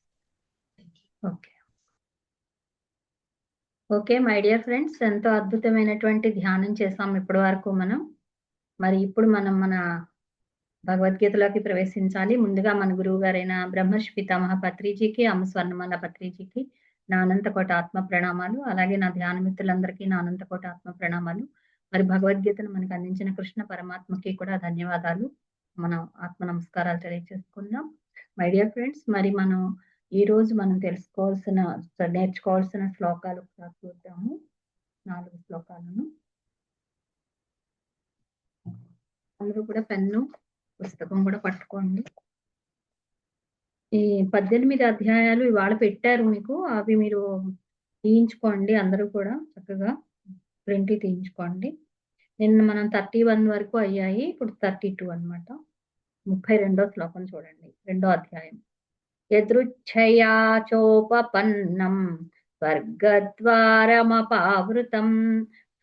ఓకే మై డియర్ ఫ్రెండ్స్, ఎంతో అద్భుతమైనటువంటి ధ్యానం చేసాం ఇప్పటి వరకు మనం. మరి ఇప్పుడు మనం మన భగవద్గీతలోకి ప్రవేశించాలి. ముందుగా మన గురువు గారైన బ్రహ్మర్షి పితామహ పత్రిజీకి, అమ్మ స్వర్ణమాల పత్రిజీకి నా అనంతకోటి ఆత్మ ప్రణామాలు. అలాగే నా ధ్యాన మిత్రులందరికీ నా అనంతకోటి ఆత్మ ప్రణామాలు. మరి భగవద్గీతను మనకు అందించిన కృష్ణ పరమాత్మకి కూడా ధన్యవాదాలు. మనం ఆత్మ నమస్కారాలు తెలియజేసుకుందాం. మై డియర్ ఫ్రెండ్స్, మరి మనం ఈ రోజు మనం నేర్చుకోవాల్సిన శ్లోకాలు చూద్దాము. 4 శ్లోకాలను. అందరూ కూడా పెన్ను పుస్తకం కూడా పట్టుకోండి. ఈ 18 అధ్యాయాలు ఇవాళ పెట్టారు మీకు, అవి మీరు తీయించుకోండి. అందరూ కూడా చక్కగా ప్రింట్ తీయించుకోండి. నిన్న మనం 31 వరకు అయ్యాయి, ఇప్పుడు 32 అన్నమాట. 32వ శ్లోకం చూడండి, 2వ అధ్యాయం. యదృచ్ఛయా చోపపన్నం స్వర్గద్వారమపావృతం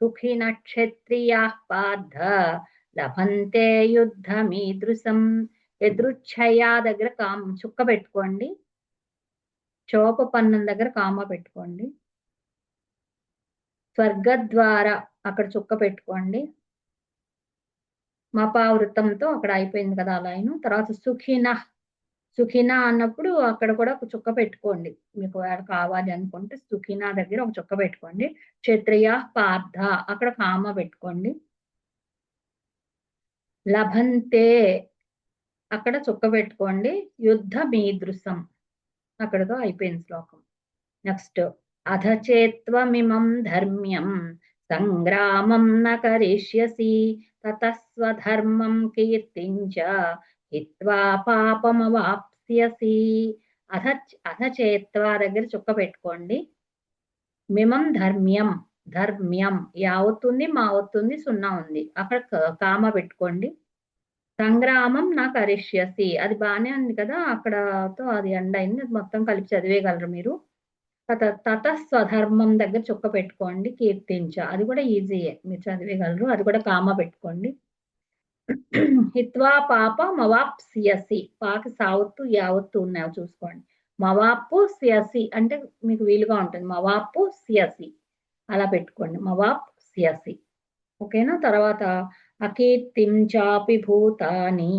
సుఖిన క్షత్రియాః పార్థ లభంతే యుద్ధమీదృశం. యదృచ్ఛయా దగ్గర చుక్క పెట్టుకోండి, చోపపన్నం దగ్గర కామ పెట్టుకోండి, స్వర్గద్వార అక్కడ చుక్క పెట్టుకోండి, మపావృతంతో అక్కడ అయిపోయింది కదా లైన్. తర్వాత సుఖిన అన్నప్పుడు అక్కడ కూడా ఒక చుక్క పెట్టుకోండి, మీకు కావాలి అనుకుంటే సుఖిన దగ్గర ఒక చుక్క పెట్టుకోండి. క్షత్రియ పార్థ అక్కడ కామ పెట్టుకోండి. లభంతే అక్కడ చుక్క పెట్టుకోండి. యుద్ధ మీదృశం అక్కడతో అయిపోయింది శ్లోకం. నెక్స్ట్, అధచేత్వమిమం ధర్మ్యం సంగ్రామం న కరిష్యసి తతస్వధర్మం కీర్తించ హిత్వా పాపమవాప్స్యసి. అధచేత్వా దగ్గర చుక్క పెట్టుకోండి. మిమం ధర్మ్యం యావత్తుంది, మావత్తుంది, 0 ఉంది, అక్కడ కామ పెట్టుకోండి. సంగ్రామం నా కరిష్యసి అది బానే ఉంది కదా, అక్కడతో అది ఎండ్ అయింది, అది మొత్తం కలిపి చదివేయగలరు మీరు. తతస్వధర్మం దగ్గర చుక్క పెట్టుకోండి. కీర్తించ అది కూడా ఈజీయే, మీరు చదివేయగలరు, అది కూడా కామ పెట్టుకోండి. హిత్వా పాప మవాప్స్యసి, పాకి సావత్తు యావత్తు ఉన్నాయో చూసుకోండి. మవాప్పు స్యసి అంటే మీకు వీలుగా ఉంటుంది, మవాప్పు స్యసి అలా పెట్టుకోండి, మవాప్ స్యసి. ఓకేనా. తర్వాత అకీర్తిం చాపి భూతాని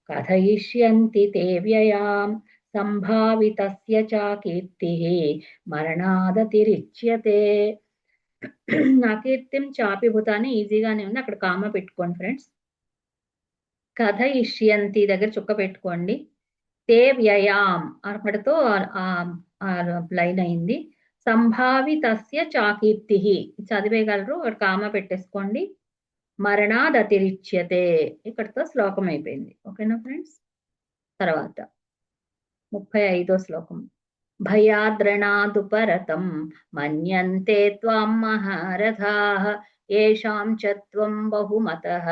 కథయిష్యంతి తే వ్యయాం సంభావితస్య చ కీర్తిః మరణాదతిరిచ్యతే. అకీర్తిం చాపి భూతాని ఈజీగానే ఉంది, అక్కడ కామ పెట్టుకోండి ఫ్రెండ్స్. కథయిష్యంతి దగ్గర చుక్క పెట్టుకోండి. తే వ్యయాం అక్కడతో లైన్ అయింది. సంభావితస్య చ కీర్తిః చదివేయగలరు, అక్కడ కామ పెట్టేసుకోండి. మరణాదతిరిచ్యతే ఇక్కడతో శ్లోకం అయిపోయింది. ఓకేనా ఫ్రెండ్స్. తర్వాత 35వ శ్లోకం. భయాద్రణాదుపరతం మన్యంతే త్వాం మహారథాః ఏషాం చ త్వం బహుమతః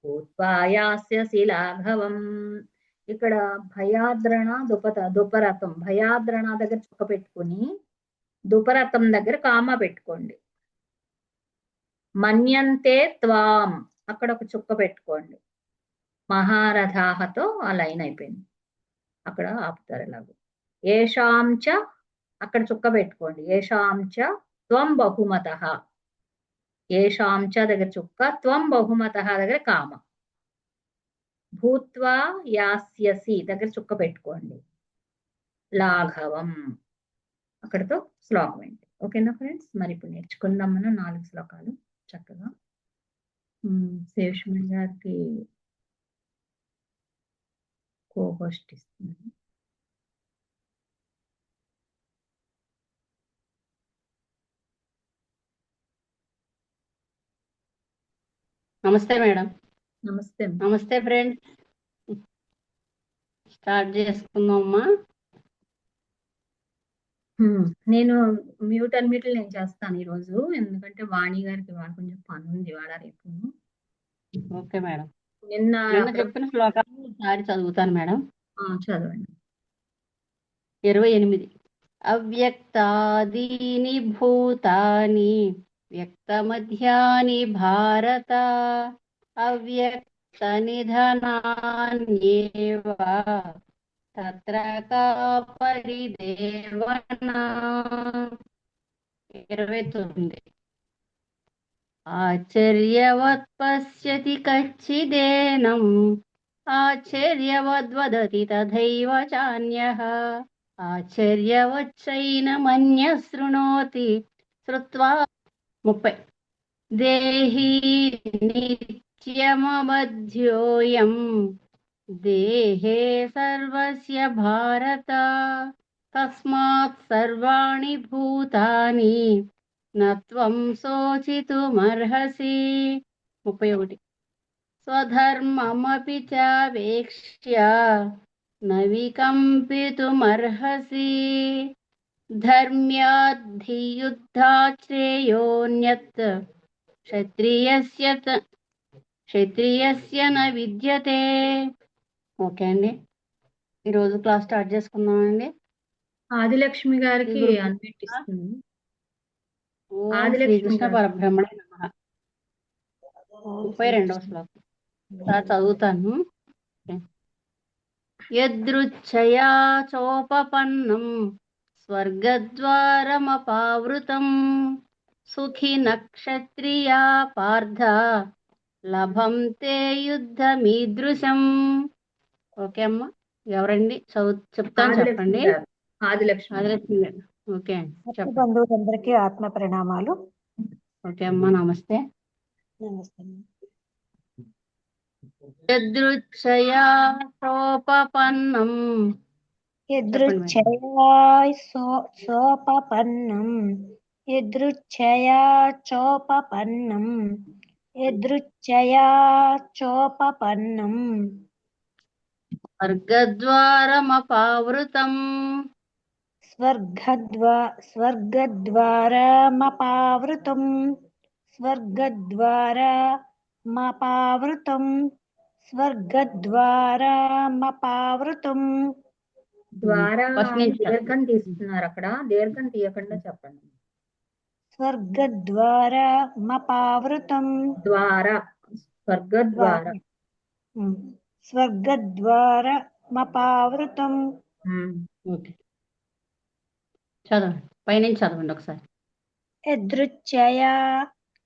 భూత్వా యాస్యసి లాఘవం. ఇక్కడ భయాద్రణ దుపరతం, భయాద్రణ దగ్గర చుక్క పెట్టుకుని దుపరతం దగ్గర కామ పెట్టుకోండి. మన్యంతే త్వాం అక్కడ ఒక చుక్క పెట్టుకోండి. మహారథాహతో ఆ లైన్ అయిపోయింది, అక్కడ ఆపుతారు ఎలాగో. ఏషాంచ అక్కడ చుక్క పెట్టుకోండి. ఏషాంచ త్వం బహుమతః, ఏషాంచ దగ్గర చుక్క, త్వం బహుమతః దగ్గర కామ. భూత్వా యాస్యసి దగ్గర చుక్క పెట్టుకోండి. లాఘవం అక్కడతో శ్లోకం ఏంటి. ఓకేనా ఫ్రెండ్స్. మరి ఇప్పుడు నేర్చుకుందాం మనం 4 శ్లోకాలు చక్కగా. శేషమణి గారికి కోహోస్ట్ ఇస్తున్నాను. నమస్తే మేడం. నమస్తే. నమస్తే ఫ్రెండ్స్. స్టార్ట్ చేసుకుందామమ్మా. నేను మ్యూట్ అన్మ్యూట్లు నేను చేస్తాను ఈరోజు, ఎందుకంటే వాణి గారికి వాళ్ళ కొంచెం పని ఉంది వాళ్ళ రేపు. Okay madam. నిన్న చెప్పిన శ్లోకాలు ఒకసారి చదువుతాను మేడం. చదవండి. 28. అవ్యక్తాదీని భూతాని వ్యక్తమధ్యాని భారత అవ్యక్త నిధనాన్యేవ తత్ర కా పరిదేవన. 29. ఆశ్చర్యవత్ పశ్యతి కచ్చిదేనం ఆశ్చర్యవద్వదతి తథైవ చాన్యః ఆశ్చర్యవచ్చైనమన్యః శృణోతి శ్రుత్వా 30 దేహి నిత్యమబధ్యోయం దేహే సర్వస్య భారత తస్మాత్ సర్వాణి భూతాని నత్వం శోచితుమర్హసి 31 స్వధర్మమపి చావేక్ష్య న వికంపితుమర్హసి ధర్మ్యాద్ధియుద్ధాత్ శ్రేయోన్యత్ క్షత్రియస్య న విద్యతే. ఓకే అండి, ఈరోజు క్లాస్ స్టార్ట్ చేసుకుందామండి. ఆదిలక్ష్మి గారికి గురు అన్మ్యూట్ ఇస్తుంది. ఓం ఆదిలక్ష్మి శ్రీకృష్ణ గారు. పరబ్రహ్మణే నమః. 32వ శ్లోకం సార్ చదువుతాను. యదృచ్ఛయా చోపపన్నం స్వర్గద్వారమపావృతం సుఖినః క్షత్రియా పార్థ లభంతే యుద్ధమీదృశం. ఓకే అమ్మా, ఎవరండి చెప్తాను ఆదిలక్ష్మి చెప్పండి. గారు. ఆదిలక్ష్మి గారు. ఆదిలక్ష్మి గారు. ఓకే అండి భక్తి చెప్పండి. బంధువులందరికీ ఆత్మ ప్రణామాలు. ఓకే అమ్మా, నమస్తే. నమస్తే. యదృచ్ఛయా చోపపన్నం సోపపన్నం యదృచ్ఛయా చోపపన్నం యదృచ్ఛయా చోపపన్నం స్వర్గద్వారమపావృతం స్వర్గద్వారమపావృతం స్వర్గద్వారమపావృతం స్వర్గద్వారమపావృతం. ద్వారా ఫస్ట్ నుంచి దీర్ఘం తీస్తున్నారు, అక్కడ దీర్ఘం తీయకుండా చెప్పండి. స్వర్గద్వారమపావృతం ద్వారా స్వర్గద్వార. స్వర్గద్వారమపావృతం. ఓకే చదవండి, పైనుంచి చదవండి ఒకసారి. యదృచ్ఛయా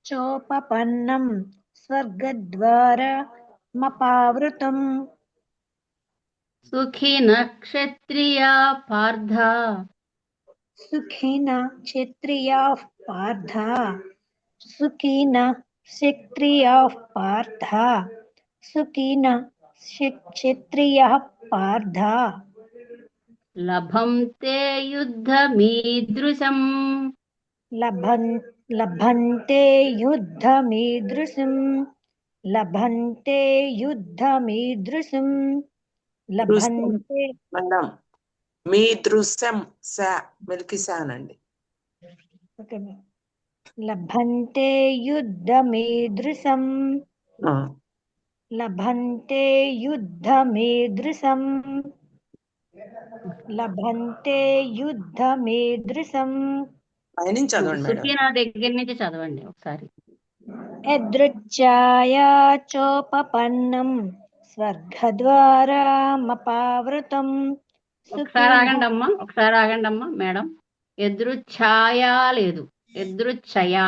చోపపన్నం స్వర్గద్వారమపావృతం సుఖినః క్షత్రియా పార్థ సుఖినః క్షత్రియాః పార్థ సుఖినః క్షత్రియాః పార్థ సుఖినః క్షత్రియాః పార్థ లభంతే యుద్ధమీదృశం లభంతే యుద్ధమీదృశం లభంతే యుద్ధమీదృశం లభంతే. మేడం మీ దృశ్యం మెలికిసానండి. Okay ma'am. లభంతే యుద్ధమీదృశం లభంతే యుద్ధమీదృశం లభంతే యుద్ధమీదృశం. పైనుంచి చదవండి మేడం. సుఖిన దగ్గర నుంచి చదవండి ఒకసారి. యదృచ్ఛయా చోపపన్నం స్వర్గద్వారమపావృతం ఒకసారి ఆగండి అమ్మా మేడం. ఎదురుఛాయా లేదు, ఎదురుఛయా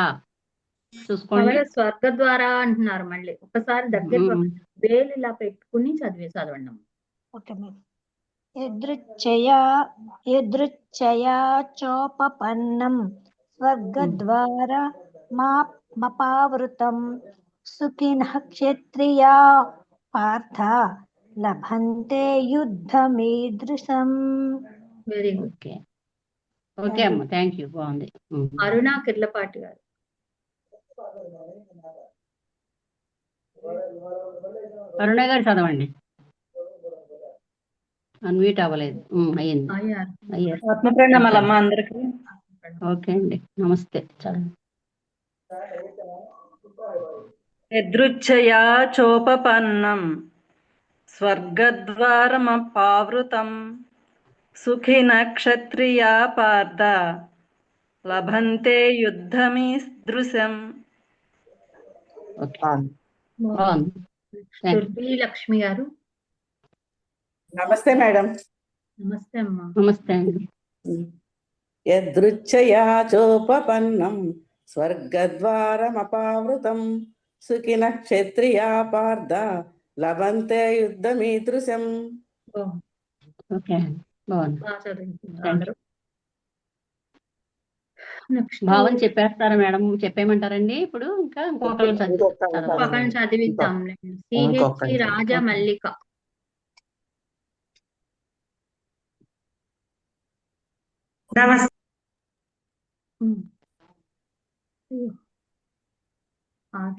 చూసుకోండి. స్వర్గ ద్వారా అంటున్నారు, మళ్ళీ ఒకసారి దగ్గర వేలు ఇలా పెట్టుకుని చదవండి. Okay ma'am. యదృచ్ఛయా చోపపన్నం స్వర్గద్వారమపావృతం సుఖినః క్షత్రియా పార్థ లభంతే యుద్ధమీదృశం. Very good. ఓకే అమ్మ, థ్యాంక్ యూ, బాగుంది. అరుణ కిర్లపాటి గారు. అరుణ గారు చదవండి. అన్మ్యూట్ అవ్వలేదు. అయ్యింది. అయ్యారు. ఆత్మ ప్రణామాలమ్మా అందరికి. ఓకే అండి, నమస్తే. చదవండి. యదృచ్ఛయా చోపపన్నం స్వర్గద్వారమపావృతం సుఖినః క్షత్రియా పార్థ లభంతే యుద్ధమీదృశం. లక్ష్మి గారు. నమస్తే మేడం. నమస్తే అమ్మా. నమస్తే అండి. యదృచ్ఛయా చోపపన్నం స్వర్గద్వారమపావృతం సుఖినః క్షత్రియా పార్థ లభంతే యుద్ధమీదృశం. ఓకే బాగుంది. బాగా చదువుతున్నారు థ్యాంక్ అందరూ. నెక్స్ట్ భావం చెప్పేస్తారా మేడం? చెప్పేయమంటారండి ఇప్పుడు? ఇంకా ఇంకొకరు పక్కన చదివిద్దాం. సిహెచ్ ఇంకొకటి. రాజా మల్లిక.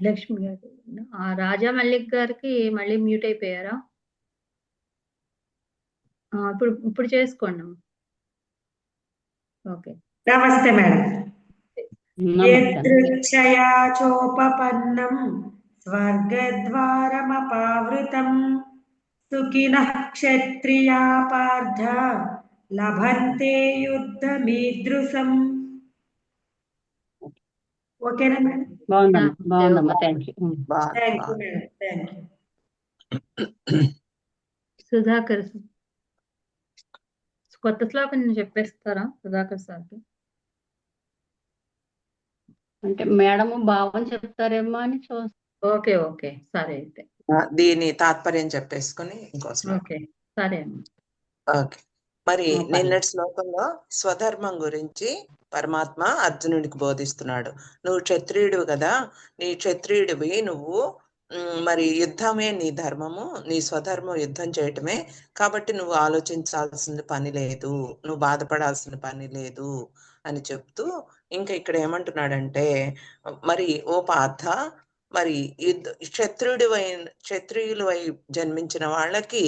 లక్ష్మి గారు. రాజా మల్లిక్ గారికి మళ్ళీ మ్యూట్ అయిపోయారా? ఇప్పుడు చేసుకోండి. ఓకే. నమస్తే మేడం. నమస్తే. యదృచ్ఛయా చోపపన్నం స్వర్గద్వారమపావృతం సుఖినః క్షత్రియా పార్థ లభంతే యుద్ధమీదృశం. ఓకేనా మేడం? బాగుందమ్మా. Thank you. Thank you madam. Thank you. Sudhakar కొత్త శ్లోకం చెప్పేస్తారా సుధాకర్ సార్కి? అంటే మేడం భావం చెప్తారేమో అని ఓకే ఓకే సరే అయితే దీని తాత్పర్యం చెప్పేసుకుని ఇంకోసం. ఓకే సరే. ఓకే. మరి నిన్నటి శ్లోకంలో స్వధర్మం గురించి పరమాత్మ అర్జునుడికి బోధిస్తున్నాడు. నువ్వు క్షత్రియుడు కదా, నీ క్షత్రియుడివి నువ్వు, మరి యుద్ధమే నీ ధర్మము, నీ స్వధర్మం యుద్ధం చేయటమే, కాబట్టి నువ్వు ఆలోచించాల్సిన పని లేదు, నువ్వు బాధపడాల్సిన పని లేదు అని చెప్తూ ఇంకా ఇక్కడ ఏమంటున్నాడంటే, మరి ఓ పార్థ, మరి క్షత్రియులు జన్మించిన వాళ్ళకి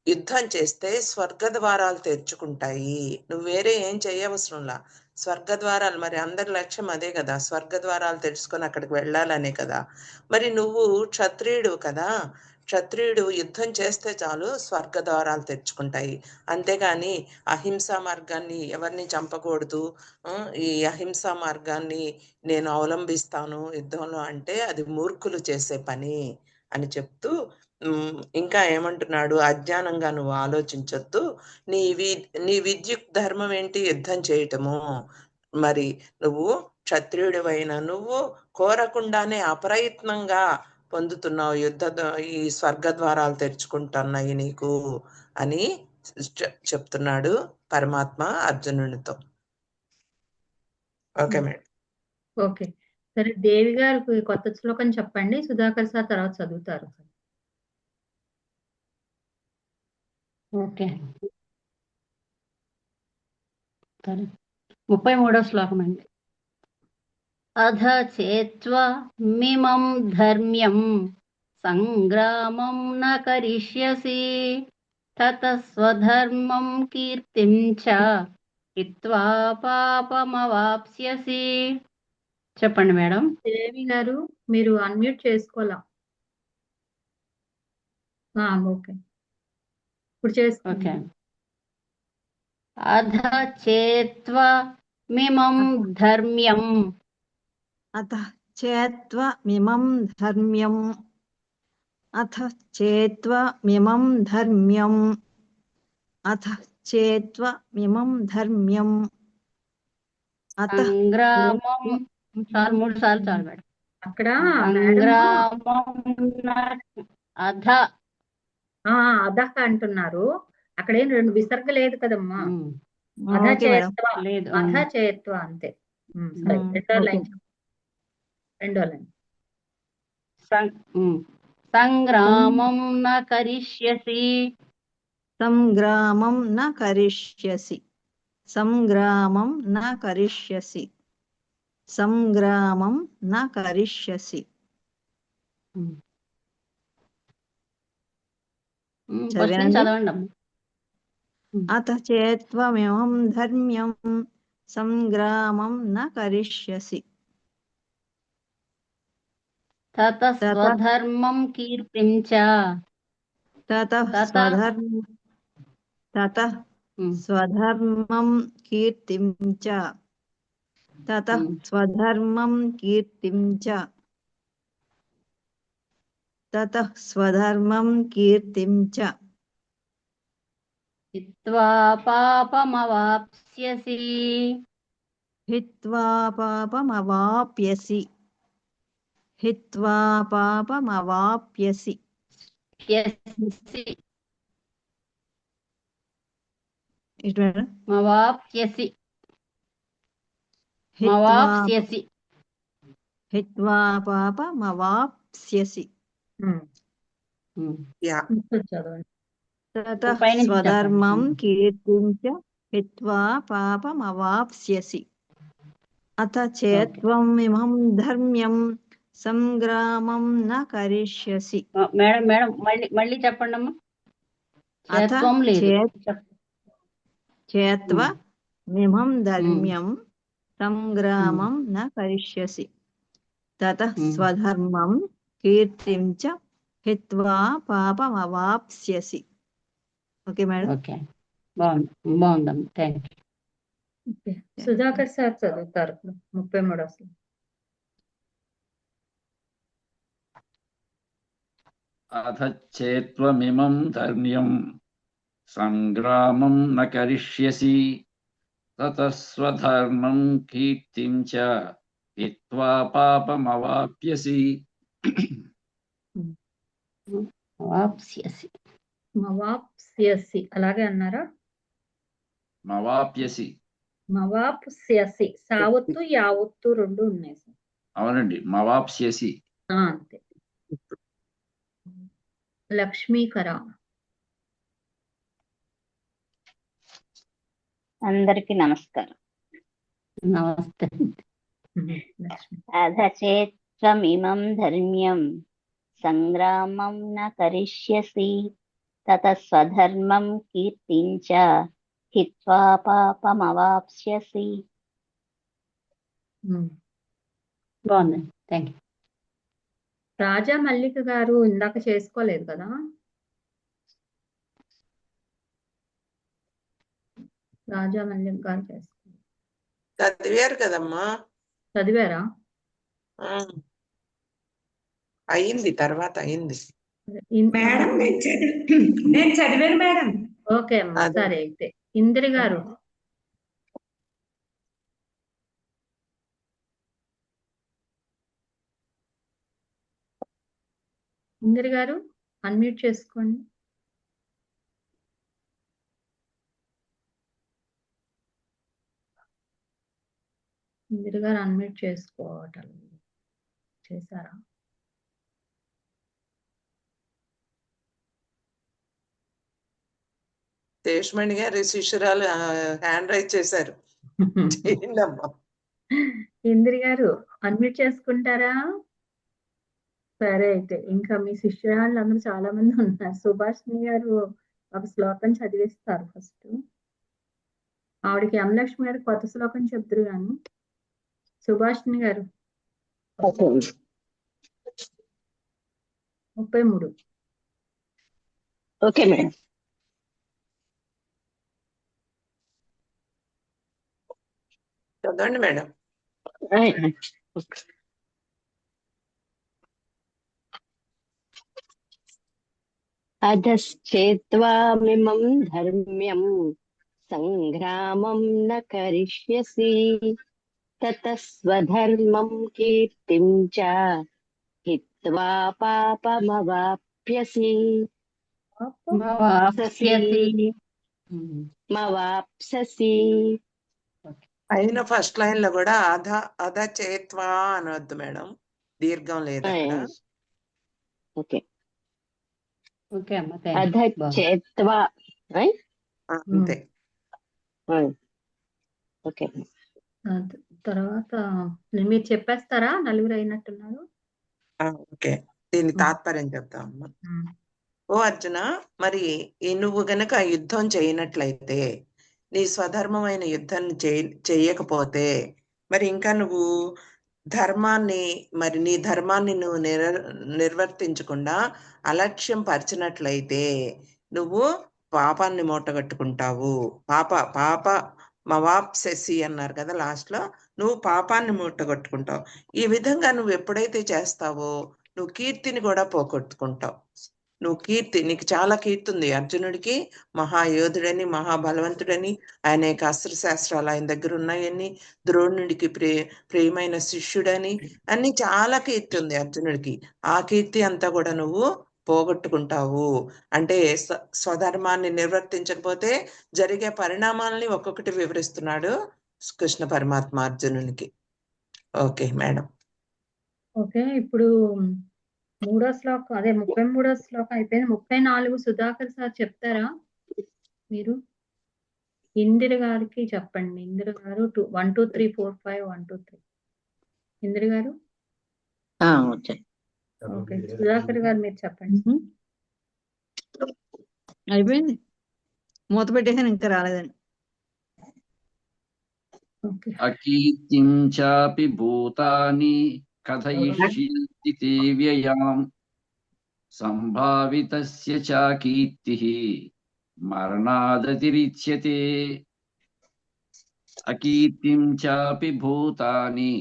యుద్ధం చేస్తే స్వర్గ ద్వారాలు తెరుచుకుంటాయి. నువ్వు వేరే ఏం చేయవసరంలా. స్వర్గ ద్వారాలు, మరి అందరి లక్ష్యం అదే కదా, స్వర్గ ద్వారాలు తెలుసుకొని అక్కడికి వెళ్ళాలనే కదా. మరి నువ్వు క్షత్రియుడు కదా, క్షత్రియుడు యుద్ధం చేస్తే చాలు స్వర్గ ద్వారాలు తెరుచుకుంటాయి. అంతేగాని అహింసా మార్గాన్ని ఎవరిని చంపకూడదు, ఈ అహింసా మార్గాన్ని నేను అవలంబిస్తాను యుద్ధంలో అంటే అది మూర్ఖులు చేసే పని అని చెప్తూ ఇంకా ఏమంటున్నాడు, అజ్ఞానంగా నువ్వు ఆలోచించొద్దు, నీ విద్యుత్ ధర్మం ఏంటి, యుద్ధం చేయటము. మరి నువ్వు క్షత్రియుడివైన నువ్వు కోరకుండానే అప్రయత్నంగా పొందుతున్నావు ఈ స్వర్గ ద్వారాలు తెరుచుకుంటున్నాయి నీకు అని చెప్తున్నాడు పరమాత్మ అర్జునునితో. Okay madam. ఓకే సరే. దేవి గారు కొత్త శ్లోకం చెప్పండి, సుధాకర్ సార్ తర్వాత చదువుతారు. ఓకే. 33వ శ్లోకం అండి. అధ చేత్వమిమం ధర్మ్యం సంగ్రామం న కరిష్యసి తతః స్వధర్మం కీర్తిం చ హిత్వా పాపమవాప్స్యసి. చెప్పండి మేడం. దేవి గారు మీరు అన్మ్యూట్ చేసుకోవాలా? ఓకే ఇప్పుడు చేసుకోండి. అధ చేత్వమిమం ధర్మ్యం. అథ చేత్వమిమం ధర్మ్యం. అథ చేత్వమిమం ధర్మ్యం. అథ చేత్వమిమం ధర్మ్యం. సంగ్రామం 3 సార్లు చాలు మేడం. అక్కడ అధ అధ అంటున్నారు, అక్కడ ఏం 2 విసర్గ లేదు కదమ్మా. అధ చేత్వ అంతే. రెండో లైన్ సంగ్రామం న కరిష్యసి. సంగ్రామం న కరిష్యసి. సంగ్రామం న కరిష్యసి. సంగ్రామం న కరిష్యసి. చదవండి. అథ చేత్వమిమం ధర్మ్యం సంగ్రామం న కరిష్యసి. తతః స్వధర్మం కీర్తిం చ. తతః స్వధర్మం కీర్తిం చ. తతః స్వధర్మం కీర్తిం చ. తతః స్వధర్మం కీర్తిం చ. హిత్వా పాపమవాప్స్యసి. హిత్వా పాపమవాప్యసి. హిత్వా పాపమవాప్యసి. ఇటు మేడం. మవాప్స్యసి హిత్వా మవాప్స్యసి హిత్వా పాపమవాప్స్యసి. యా చదవండి. తతః పైనుంచి స్వధర్మం చెప్పండి. కీర్తించ హిత్వా పాపమవాప్స్యసి. అత చేత్వం ఇమం ధర్మ్యం సంగ్రామం న కరిష్యసి. మేడం మేడం మళ్ళీ చెప్పండి అమ్మా. అత చేత్వం లేదు. చేత్వ మిమం ధర్మ్యం సంగ్రామం న కరిష్యసి. తతః స్వధర్మం కీర్తిం చ హిత్వా పాపమవాప్స్యసి. Okay madam. ఓకే, బాగుందమ్మా, thank you. Okay, Sudhakar sir చదువుతారు 33వ శ్లోకం. అథచ్చేత్వమిమం ధర్మ్యం సంగ్రామం న కరిష్యసి తతః స్వధర్మం కీర్తిం చ హిత్వా పాపమవాప్యసి. మవాప్స్యసి మవాప్స్యసి అలాగే అన్నారా? మవాప్యసి. మవాప్స్యసి సావత్తు యావత్తు రెండు ఉన్నాయి సార్. అవునండి, మవాప్స్యసి. అంతే. లక్ష్మీకర. అందరికి నమస్కారం. నమస్తే. అధచేత్వమిమం ధర్మ్యం సంగ్రామం న కరిష్యసి తతః స్వధర్మం కీర్తించ హిత్వా పాపమవాప్స్యసి. బాగుంది, థ్యాంక్ యూ. రాజా మల్లిక గారు ఇందాక చేసుకోలేదు కదా? రాజా మల్లిక గారు చేసుకోలేదు. చదివారు కదమ్మా. చదివారా? అయింది, తర్వాత అయింది మేడం. నేను చదివాను మేడం. ఓకే అమ్మా, సరే అయితే ఇందిరి గారు. ఇందిరి గారు అన్మ్యూట్ చేసుకోండి. ఇందిరి గారు అన్మ్యూట్ చేసుకోవటం చేశారా? దేశమణి గారి శిష్యురాలు హ్యాండ్ రైజ్ చేశారు. ఇందిరి గారు అన్మ్యూట్ చేసుకుంటారా? సరే అయితే ఇంకా మీ శిష్యురాళ్ళు అందరూ చాలా మంది ఉన్నారు. సుభాషిణి గారు ఒక శ్లోకం చదివిస్తారు ఫస్ట్. ఆవిడకి యమలక్ష్మి గారు కొత్త శ్లోకం చెప్తారు కానీ. సుభాషిణి గారు 33. Okay madam. చదవండి మేడం. అధశ్చేత్వామిమం ధర్మ్యం సంగ్రామం న కరిష్యసి తతః స్వధర్మం కీర్తిం చ హిత్వా పాపమవాప్యసి. మవాప్ససి. అయిన ఫస్ట్ లైన్ లో కూడా అధ చేత్వా అనవద్దు మేడం, దీర్ఘం లేదు అక్కడ. ఓకే. ఓకే అమ్మా, అధచేత్వా అంతే. ఓకే. తర్వాత మీరు చెప్పేస్తారా? నలుగురు అయినట్టున్నారు. ఓకే, దీని తాత్పర్యం చెప్తాం అమ్మా. ఓ అర్జున, మరి నువ్వు గనక యుద్ధం చేయనట్లయితే, నీ స్వధర్మమైన యుద్ధం చెయ్యకపోతే, మరి ఇంకా నువ్వు ధర్మాన్ని, మరి నీ ధర్మాన్ని నువ్వు నిర్వర్తించకుండా అలక్ష్యం పరిచినట్లయితే నువ్వు పాపాన్ని మూటగట్టుకుంటావు. పాప మవాప్సెసి అన్నారు కదా లాస్ట్ లో. నువ్వు పాపాన్ని మూటగట్టుకుంటావు. ఈ విధంగా నువ్వు ఎప్పుడైతే చేస్తావో నువ్వు కీర్తిని కూడా పోగొట్టుకుంటావు. నీకు చాలా కీర్తి ఉంది. అర్జునుడికి మహాయోధుడని, మహాబలవంతుడని, అనేక అస్త్రశాస్త్రాలు ఆయన దగ్గర ఉన్నాయని, ద్రోణుడికి ప్రియమైన శిష్యుడని, అన్ని చాలా కీర్తి ఉంది అర్జునుడికి. ఆ కీర్తి అంతా కూడా నువ్వు పోగొట్టుకుంటావు. అంటే స్వధర్మాన్ని నిర్వర్తించకపోతే జరిగే పరిణామాలని ఒక్కొక్కటి వివరిస్తున్నాడు కృష్ణ పరమాత్మ అర్జునునికి. Okay madam. ఓకే, ఇప్పుడు 3వ శ్లోకం, అదే 33వ శ్లోకం అయిపోయింది. 34 సుధాకర్ సార్ చెప్తారా మీరు? ఇందిర గారికి చెప్పండి. ఇందిర గారు 1 2 3 4 5 1 2 3. ఇందిర గారు వచ్చాయి. ఓకే, సుధాకర్ గారు మీరు చెప్పండి. అయిపోయింది, మూత పెట్టేసాను, ఇంకా రాలేదని. ఓకే. అకీర్తిం చాపి భూతాని కథయిష్యంతి తే వ్యయాం సంభావితస్య చ కీర్తిః మరణాదతిరిచ్యతే. అకీర్తిం చాపి భూతాని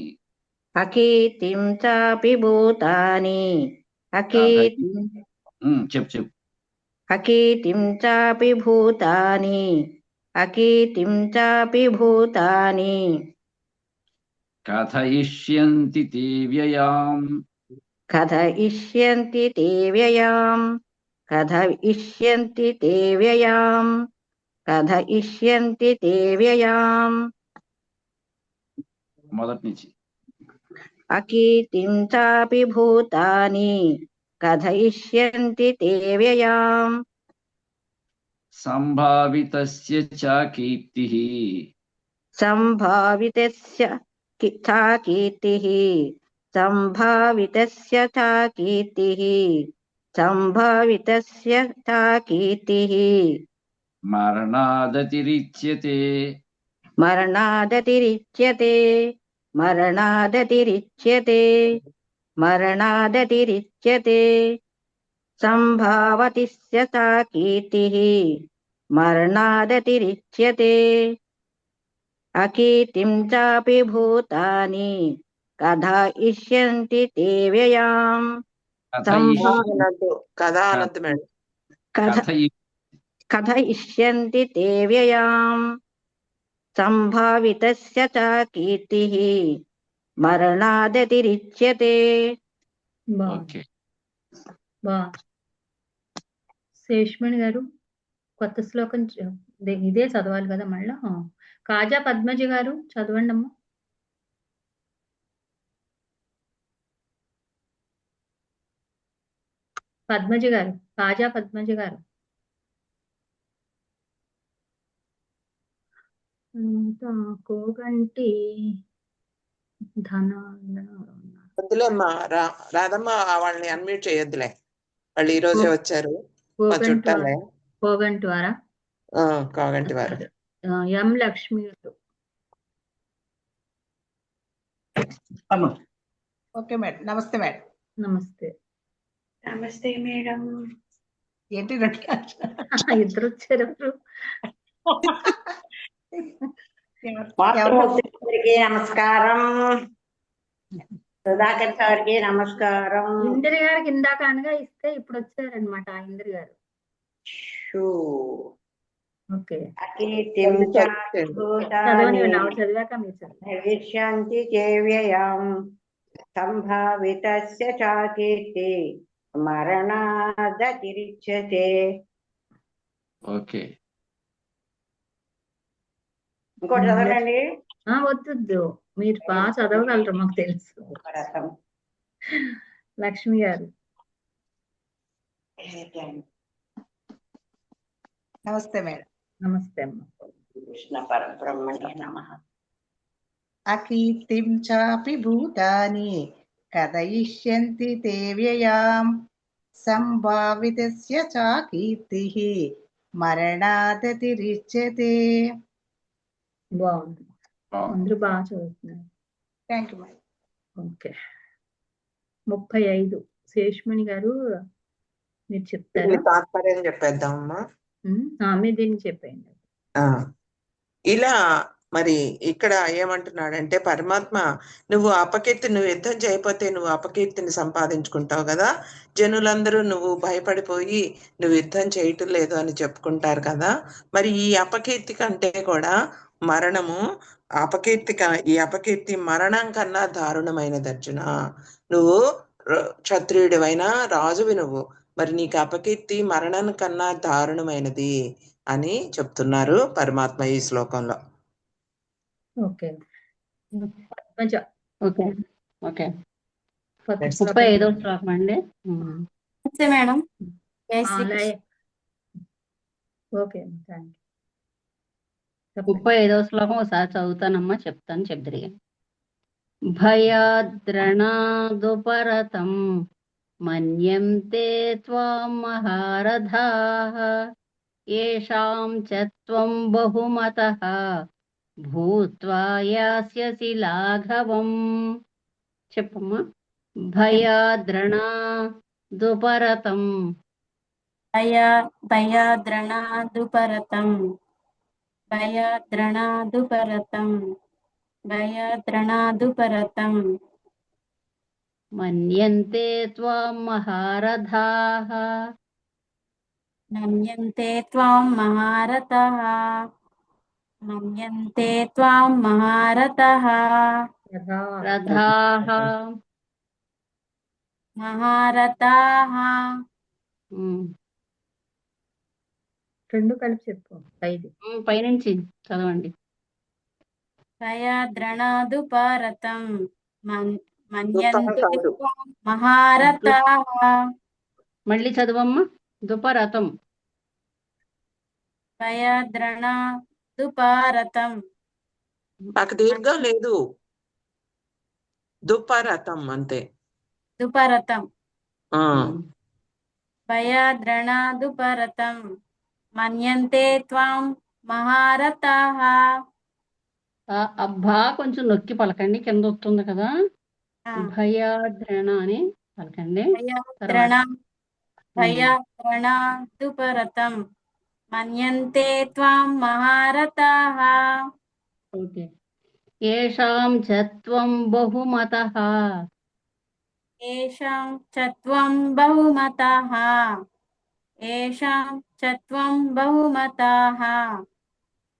అకీర్తిం చాపి భూతాని చెప్పు. అకీర్తిం చాపి భూతాని అకీర్తిం చాపి భూతాని కథయిష్యంతి తే వ్యయాం కథయిష్యంతి తే వ్యయాం కథయిష్యంతి తే వ్యయాం కథయిష్యంతి తే వ్యయాం. మొదటి నుంచి. అకీర్తిం చాపి భూతాని కథయిష్యంతి తే వ్యయాం సంభావితస్య చ కీర్తిః సంభావితస్య చ కీర్తిః సంభావితస్య చ కీర్తిః సంభావితస్య చ కీర్తిః మరణాదతిరిచ్యతే మరణాదతిరిచ్యతే మరణాదతిరిచ్యతే మరణాదతిరిచ్యతే సంభావతిస్య చ కీర్తిః మరణాదతిరిచ్యతే. అకీర్తిం చాపి భూతాని కథయిష్యంతి తే వ్యయాం కథయిష్యంతి తే వ్యయాం సంభావితస్య చ కీర్తిః మరణాదతిరిచ్యతే. శేష్మణి గారు కొత్త శ్లోకం ఇదే చదవాలి కదా మళ్ళా? కాజా పద్మజ గారు చదవండి అమ్మా. పద్మజ గారు, కాజా పద్మజ గారు. కోగంటి ధన వద్దులేమ్మా రాధమ్మ, వాళ్ళని అన్మ్యూట్ చేయొద్దులే, వాళ్ళు ఈ రోజే వచ్చారు మా చుట్టాలే. కోగంటి వారా? కాగంటి వారు. ఎం లక్ష్మి గారు. Okay madam. నమస్తే మేడం. నమస్తే. నమస్తే మేడం. ఏంటి ఇద్దరు వచ్చారు. నమస్కారం. సుధాకర్ సార్కి నమస్కారం. ఇందిర గారికి ఇందాక అనగా ఇస్తే ఇప్పుడు వచ్చారనమాట ఆ ఇందిర గారు. ఓకే, చదివాక మీరు చదివిష్యంతి తే వ్యయాం సంభావితస్య చ కీర్తి మరణాదతిరిచ్యతే. ఓకే, ఇంకోటి చదవండి. వద్దు, మీరు బాగా చదవగలరు మాకు తెలుసు. లక్ష్మి గారు. నమస్తే మేడం. నమస్తే అమ్మ. కృష్ణ పరబ్రహ్మణే నమః. అకీర్తిం చాపి భూతాని కథయిష్యంతి తే వ్యయాం సంభావితస్య చ కీర్తిః మరణాదతిరిచ్యతే. బాగుంది, అందరూ బాగా చదువుతున్నారు. Thank you madam. ఓకే, 35 శేష్మణి గారు మీరు చెప్తారు. తాత్పర్యం చెప్పేద్దామమ్మా. మీరు దీన్ని చెప్పండి. ఇలా మరి ఇక్కడ ఏమంటున్నాడంటే పరమాత్మ, నువ్వు యుద్ధం చేయకపోతే నువ్వు అపకీర్తిని సంపాదించుకుంటావు కదా, జనులందరూ నువ్వు భయపడిపోయి నువ్వు యుద్ధం చేయటం లేదు అని చెప్పుకుంటారు కదా, మరి ఈ అపకీర్తి కంటే కూడా మరణము ఈ అపకీర్తి మరణం కన్నా దారుణమైనది అర్జున. నువ్వు క్షత్రియుడివైనా రాజువి నువ్వు, మరి నీకు అపకీర్తి మరణం కన్నా దారుణమైనది అని చెప్తున్నారు పరమాత్మ ఈ శ్లోకంలో. Okay. Padmaja. Okay okay That's 35వ శ్లోకం అండి. నమస్తే మేడం. జై శ్రీ అలాగే. కృష్ణ. Okay, thank you. చెప్పండి. 35వ శ్లోకం ఒకసారి చదువుతానమ్మా, చెప్తాను చెప్దిరిగా. భయాద్రణాదుపరతం మన్యంతే త్వాం మహారథాః ఏషాం చ త్వం బహుమతః భూత్వా యాస్యసి లాఘవం. చెప్పమ్మా. భయాద్రణాదుపరతం భయాద్రణాదుపరతం భయాద్రణాదుపరతం మన్యంతే త్వాం మహారథాః మన్యంతే త్వాం మహారథః రథాః మహారథాః. రెండు కలిపి చెప్పు. 5. పైనుంచి చదవండి. భయాద్రణాదుపరతం దుఃఖం మన్యంతే కాదు. త్వాం మహారథాః. మళ్ళీ చదవమ్మా. దుపరథం. భయాద్రణాదుపరతం నాకు దీర్ఘం లేదు, దుపరథం అంతే. దుపరతం ఆ, భయాద్రణాదుపరతం మన్యంతే త్వాం మహారథాః. అబ్బా కొంచెం నొక్కి పలకండి, కింద వస్తుంది కదా. భయాద్రణ అని పలకండి. తర్వాత భయాద్రణాదుపరతం మన్యంతే త్వాం మహారథాః. ఓకే. ఏషాం చ త్వం బహుమతః ఏషాం చ త్వం బహుమతః ఏషాం చ త్వం బహుమతః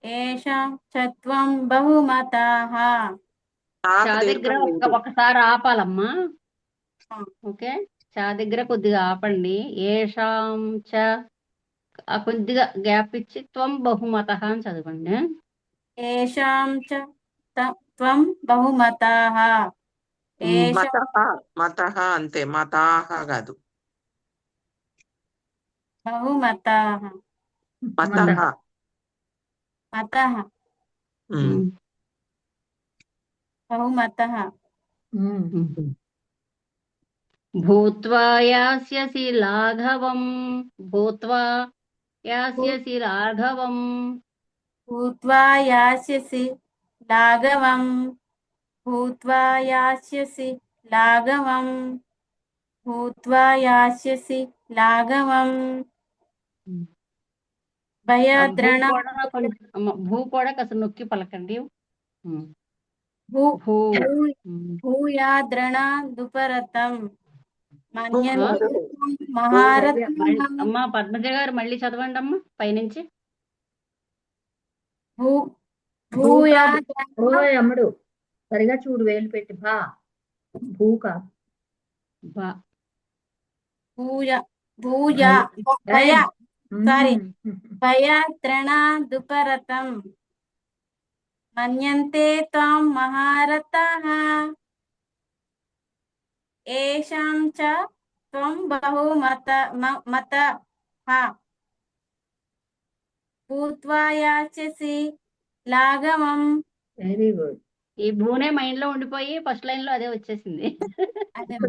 ఏషాం చ త్వం బహుమతః. నాకు చా దగ్గర దీర్ఘం లేదు. ఒకసారి ఆపాలమ్మా. ఓకే, చా దగ్గర కొద్దిగా ఆపండి. ఏషాం చ కొద్దిగా గ్యాప్ ఇచ్చి త్వం బహుమతః అని చదవండి. ఏషాం చ త్వం బహుమతః ఏషాం మతః అంతే, మతాహ కాదు. బహుమతః మతః. మతః బహుమతః. భూత్వా యాస్యసి లాఘవం. భూత్వా యాస్యసి లాఘవం. భూత్వా యాస్యసి లాఘవం భూత్వా యాస్యసి లాఘవం భూత్వా యాస్యసి లాఘవం. భయాద్రణ భూ కూడా కాస్త నొక్కి పలకండి. భూయాద్రణాదుపరతం మన్యంతే త్వం మహారథాః. అమ్మా పద్మజ గారు మళ్ళీ చదవండి అమ్మా పైనుంచి. అమ్ముడు సరిగా చూడు, వేలు పెట్టి. భూ కాదు. భయాద్రణాదుపరతం మన్యంతే త్వం మహారథాః ఏషాం చ త్వం బహుమతః భూత్వా యాస్యసి లాఘవం. Very good. ఈ భూనే మైండ్ లో ఉండిపోయి ఫస్ట్ లైన్ లో అదే వచ్చేసింది.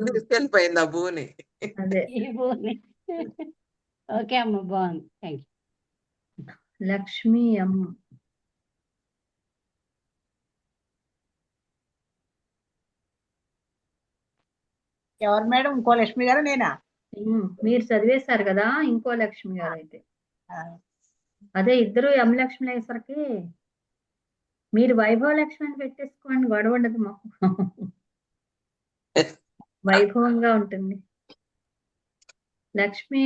తీసుకెళ్ళిపోయింది ఆ భూని. అదే ఈ భూని. ఓకే అమ్మ, బాగుంది. Thank you. లక్ష్మి అమ్మ. ఎవరు మేడం? ఇంకో లక్ష్మి గారు నేనా? మీరు చదివేశారు కదా, ఇంకో లక్ష్మి గారు అయితే. అదే ఇద్దరు ఎం లక్ష్మి అయ్యేసరికి మీరు వైభవ లక్ష్మి అని పెట్టేసుకోండి, గొడవ ఉండదు మాకు. వైభవంగా ఉంటుంది. లక్ష్మి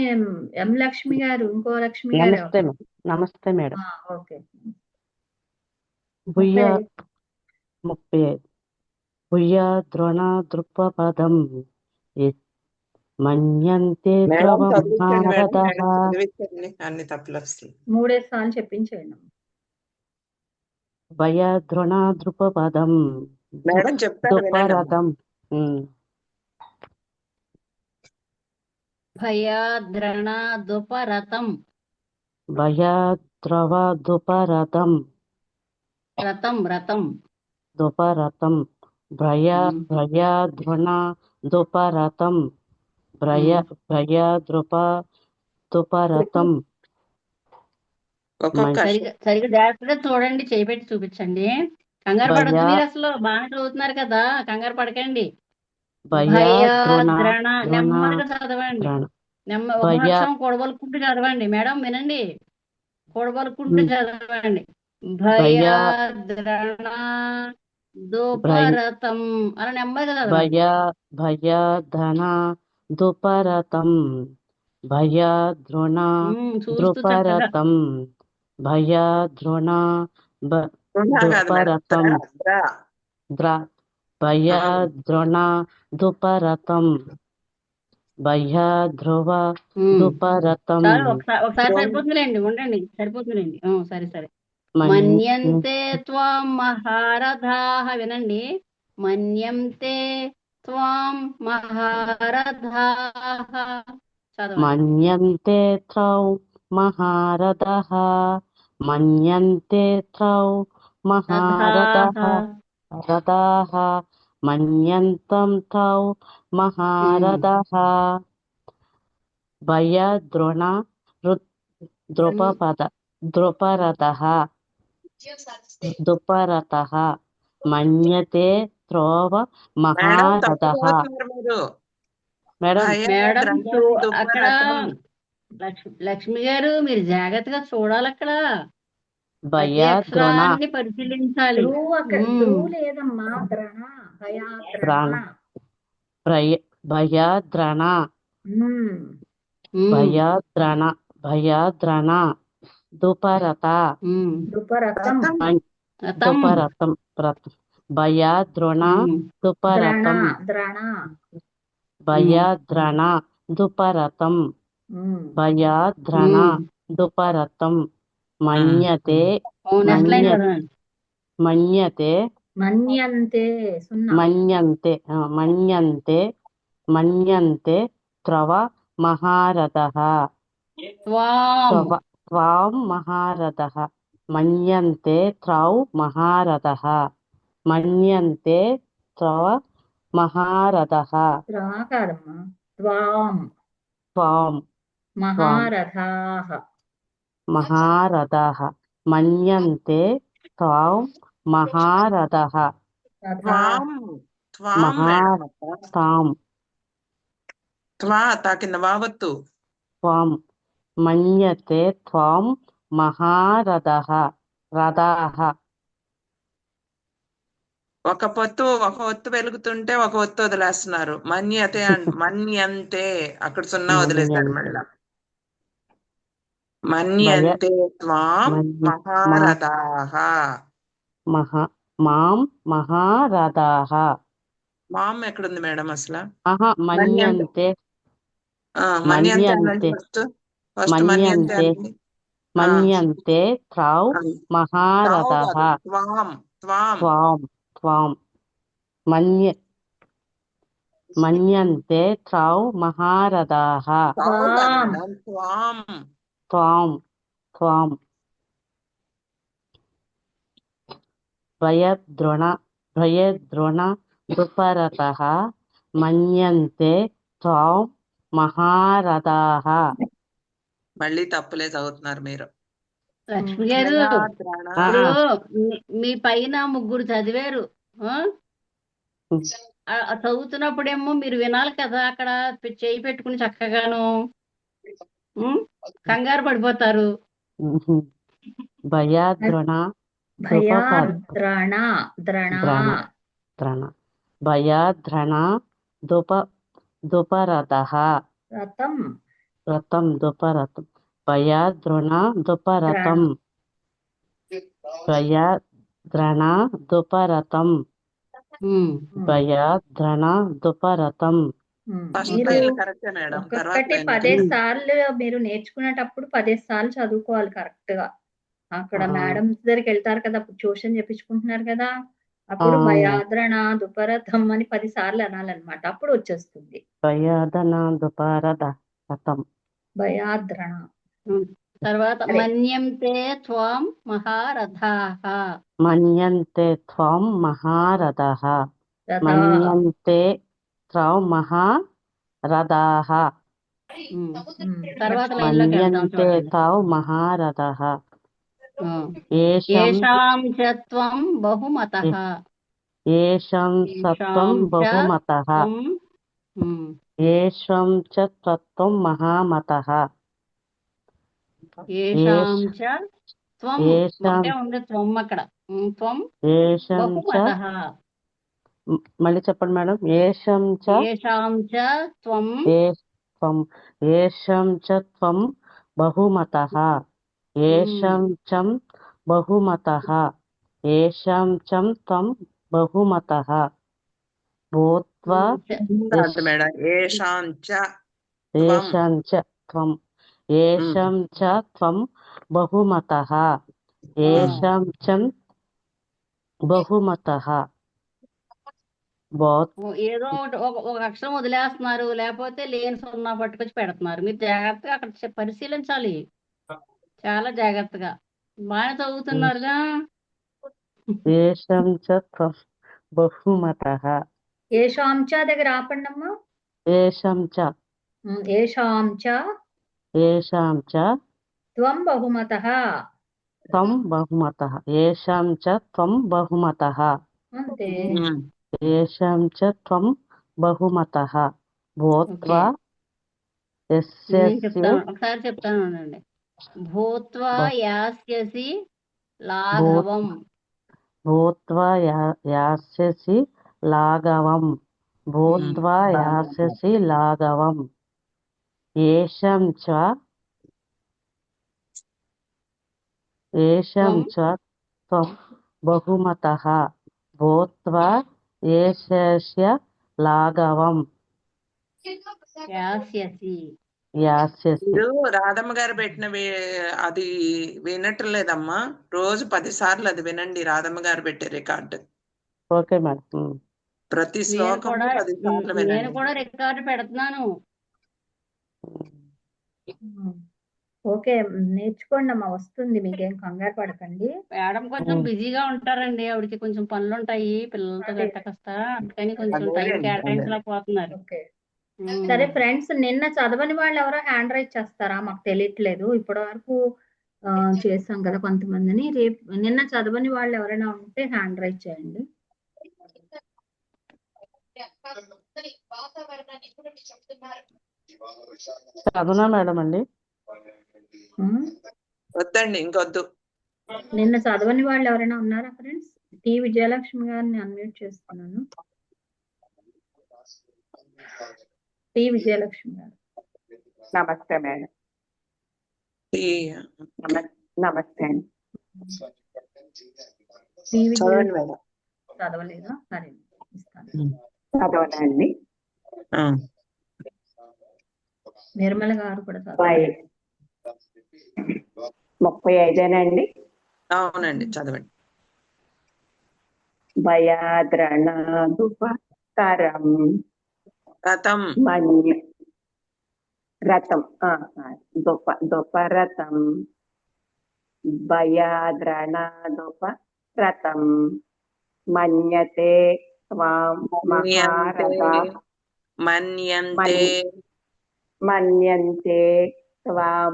ఎం లక్ష్మి గారు, ఇంకో లక్ష్మి గారు. నమస్తే మేడం. ఓకే. 35 భూయాద్రోణాదృపదం మన్యంతే మేడం ధ్రువం చదివించండి మేడం, నారదః. మేడం చదివించండి, అన్ని తప్పులు వస్తాయి. 3 సార్లు చెప్పించేయండి. భయద్రోణ ద్రుపపదం మేడం చెప్తారు వినండి. దుపరథం. భయాద్రణ దుపరతం భయద్రవ దుపరథం రతం రతం దుపరథం భయద్రుణ దుపరథం భయద్రుప దుపరథం. సరిగా జాగ్రత్తగా చూడండి, చేయబెట్టి చూపించండి. కంగారు పడద్దు, మీరు అసలు బాగా చదువుతున్నారు కదా, కంగారు పడకండి. భయాద్రణ నెమ్మదిగా చదవండి, ఒక వర్షం కూడబలుకుంటూ చదవండి. మేడం వినండి, కూడబలుకుంటూ చదవండి. భయాద్రణ దుపరతం అలా నెమ్మదిగా చదవండి. భయధన దుపరతం భయద్రోణ ద్రుపరతం భయద్రోణ దుపరతం భయద్రోణ దుపరతం భయధ్రువ దుపరతం. ఒకసారి సరిపోతుందిలేండి, ఉండండి, సరిపోతుందిలేండి. సరే సరే. మన్యంతే త్వాం మహారథాః, వినండి. మన్యంతే త్వాం మహారథాః చదవండి. మన్యంతే త్రౌ మహారథః మన్యంతే త్రౌ మహారథః రథాః మన్యంతం త్రౌ మహారథః భయద్రోణ ద్రుపరథః దుపరథః మన్యతే త్రోవ మహారథః. మేడం అక్కడ లక్ష్మి గారు మీరు జాగ్రత్తగా చూడాలి, అక్కడ అక్షరాన్ని పరిశీలించాలి. లేదమ్మా, భయద్రణ భయద్రణ భయద్రణ దుపరత దుపరతం భయద్రోణ దుపరతం భయద్రణ దుపరతం భయద్రణ దుపరతం మన్యతే మన్యతే మన్యంతే మన్యంతే త్రవ మహారథః త్వాం మహారథః మన్యంతే త్రౌ మహారథః మన్యంతే త్రవ మహారథః త్వాం మహారథాః మహారథః మన్యంతే త్వాం మహారథః త్వాం మన్యతే త్వాం మహారథః రథాః. ఒక ఒత్తు వెలుగుతుంటే ఒక ఒత్తు వదిలేస్తున్నారు. మన్యతే మన్యంతే అక్కడ సున్నా వదిలేస్తారు మళ్ళా. మన్యంతే త్వాం మహారథాః మాం మహారథాః. మాం ఎక్కడుంది మేడం అసలు? మన్యంతే మన్యంతే త్రౌ మహారథః త్వాం మన్యంతే త్రౌ మహారథాః త్వాం భయద్రోణ దుపరతః మన్యంతే త్వాం మహారథాః. మళ్ళీ తప్పులే చదువుతున్నారు మీరు. లక్ష్మి గారు ఇప్పుడు మీ పైన ముగ్గురు చదివారు, చదువుతున్నప్పుడేమో మీరు వినాలి కదా, అక్కడ చేయి పెట్టుకుని చక్కగాను కంగారు పడిపోతారు. భయద్రోణ దుపరతః రథం దుపరతం భయద్రోణ దుపరతం భయద్రణ దుపరతం భయద్రణ దుపరతం ఫస్ట్ మీరు లైన్ కరెక్టే మేడం, తర్వాత ఒక్కొక్కటి లైన్ 10 సార్లు మీరు నేర్చుకునేటప్పుడు 10 సార్లు చదువుకోవాలి కరెక్ట్ గా. అక్కడ మేడమ్స్ దగ్గరికి వెళ్తారు కదా, అప్పుడు ట్యూషన్ చెప్పించుకుంటున్నారు కదా, అప్పుడు భయాద్రణ దుపరథం అని 10 సార్లు అనాలన్నమాట, అప్పుడు వచ్చేస్తుంది భయాదన దుపారథం. భయాద్రణ. తర్వాత అదే. మన్యంతే త్వం మహారథాః. మన్యంతే త్వం మహారథః. రథాః. మన్యంతే త్వం మహారథాః. తర్వాత లైన్ లోకి వెళ్దాం మన్యంతే చూడండి. తావ్ మహారథః. ఏషాం చ త్వం బహుమతః. ఏషాం సత్వం బహుమతః. ఏషాం చ తత్వం మహామతః. ఏషాం చ త్వం, ఒకటే ఉంది త్వం అక్కడ. త్వం ఏషాం చ, బహుమతః. మళ్ళీ చెప్పండి మేడం. ఏషాం చ ఏషాం చ త్వం ఏషాం చ త్వం బహుమతః. ఏషాం చం బహుమతః. ఏషాం చం త్వం బహుమతః. భూత్వా మేడం ఏషాం చ ఏషాం చ త్వం. ఏషాం చ త్వం బహుమతః. ఏషాం చం బహుమతః. ఏదో ఒక అక్షరం వదిలేస్తున్నారు, లేకపోతే లేని సున్నా పట్టుకొచ్చి పెడుతున్నారు. మీరు జాగ్రత్తగా అక్కడ పరిశీలించాలి, చాలా జాగ్రత్తగా. బాగా చదువుతున్నారుగా. ఏషాం చ త్వం బహుమతః. ఏషాం చ దగ్గర ఆపండి అమ్మా. ఏషాం చ. ఏషాం చ. ఏషాం చ త్వం బహుమతః. త్వం బహుమతః. ఏషాం చ త్వం బహుమతః. అంతే. ఏషాం చ త్వం బహుమతః. భూత్వా ఒకసారి చెప్తాను. భూత్వా యాస్యసి లాఘవం. భూత్వా యాస్యసి లాఘవం. భూత్వా యాస్యసి లాఘవం. ఏషాం చ త్వం బహుమతః. భూత్వా ఏషస్య లాఘవం. యాస్యసి. మీరు రాధమ్మ గారు పెట్టిన అది వినట్లేదమ్మా. రోజు 10 సార్లు అది వినండి, రాధమ్మ గారు పెట్టే రికార్డు. Okay madam. ప్రతి శ్లోకం 10 సార్లు నేను వినండి. కూడా రికార్డు పెడుతున్నాను. ఓకే, నేర్చుకోండి అమ్మా, వస్తుంది, మీకేం కంగారు పడకండి. మేడం కొంచెం బిజీగా ఉంటారండి, ఆవిడకి కొంచెం పనులు ఉంటాయి పిల్లలతో గట్ట కష్ట, అందుకని కొంచెం టైం కేటాయించలేకపోతున్నారు. సరే ఫ్రెండ్స్, నిన్న చదవని వాళ్ళు ఎవరో హ్యాండ్ రైజ్ చేస్తారా? మాకు తెలియట్లేదు, ఇప్పటి వరకు చేసాం కదా కొంతమందిని. రేపు నిన్న చదవని వాళ్ళు ఎవరైనా ఉంటే హ్యాండ్ రైజ్ చేయండి. చదువునా మేడం అండి? వద్దండి, ఇంకొద్దు. నిన్న చదవని వాళ్ళు ఎవరైనా ఉన్నారా ఫ్రెండ్స్? టి విజయలక్ష్మి గారిని అన్మ్యూట్ చేస్తున్నాను. టి విజయలక్ష్మి గారు. నమస్తే మేడం. నమస్తే అండి. చదవలేదా? సరే ఇస్తాను. చదవనండి. నిర్మల గారు కూడా 35 అవునండి, చదవండి. భయాద్రణాదుపకరం రథం రథం దుపరథం. భయాద్రణాదుపరథం. మన్యతే త్వాం మహారథాః. మన్యంతే త్వాం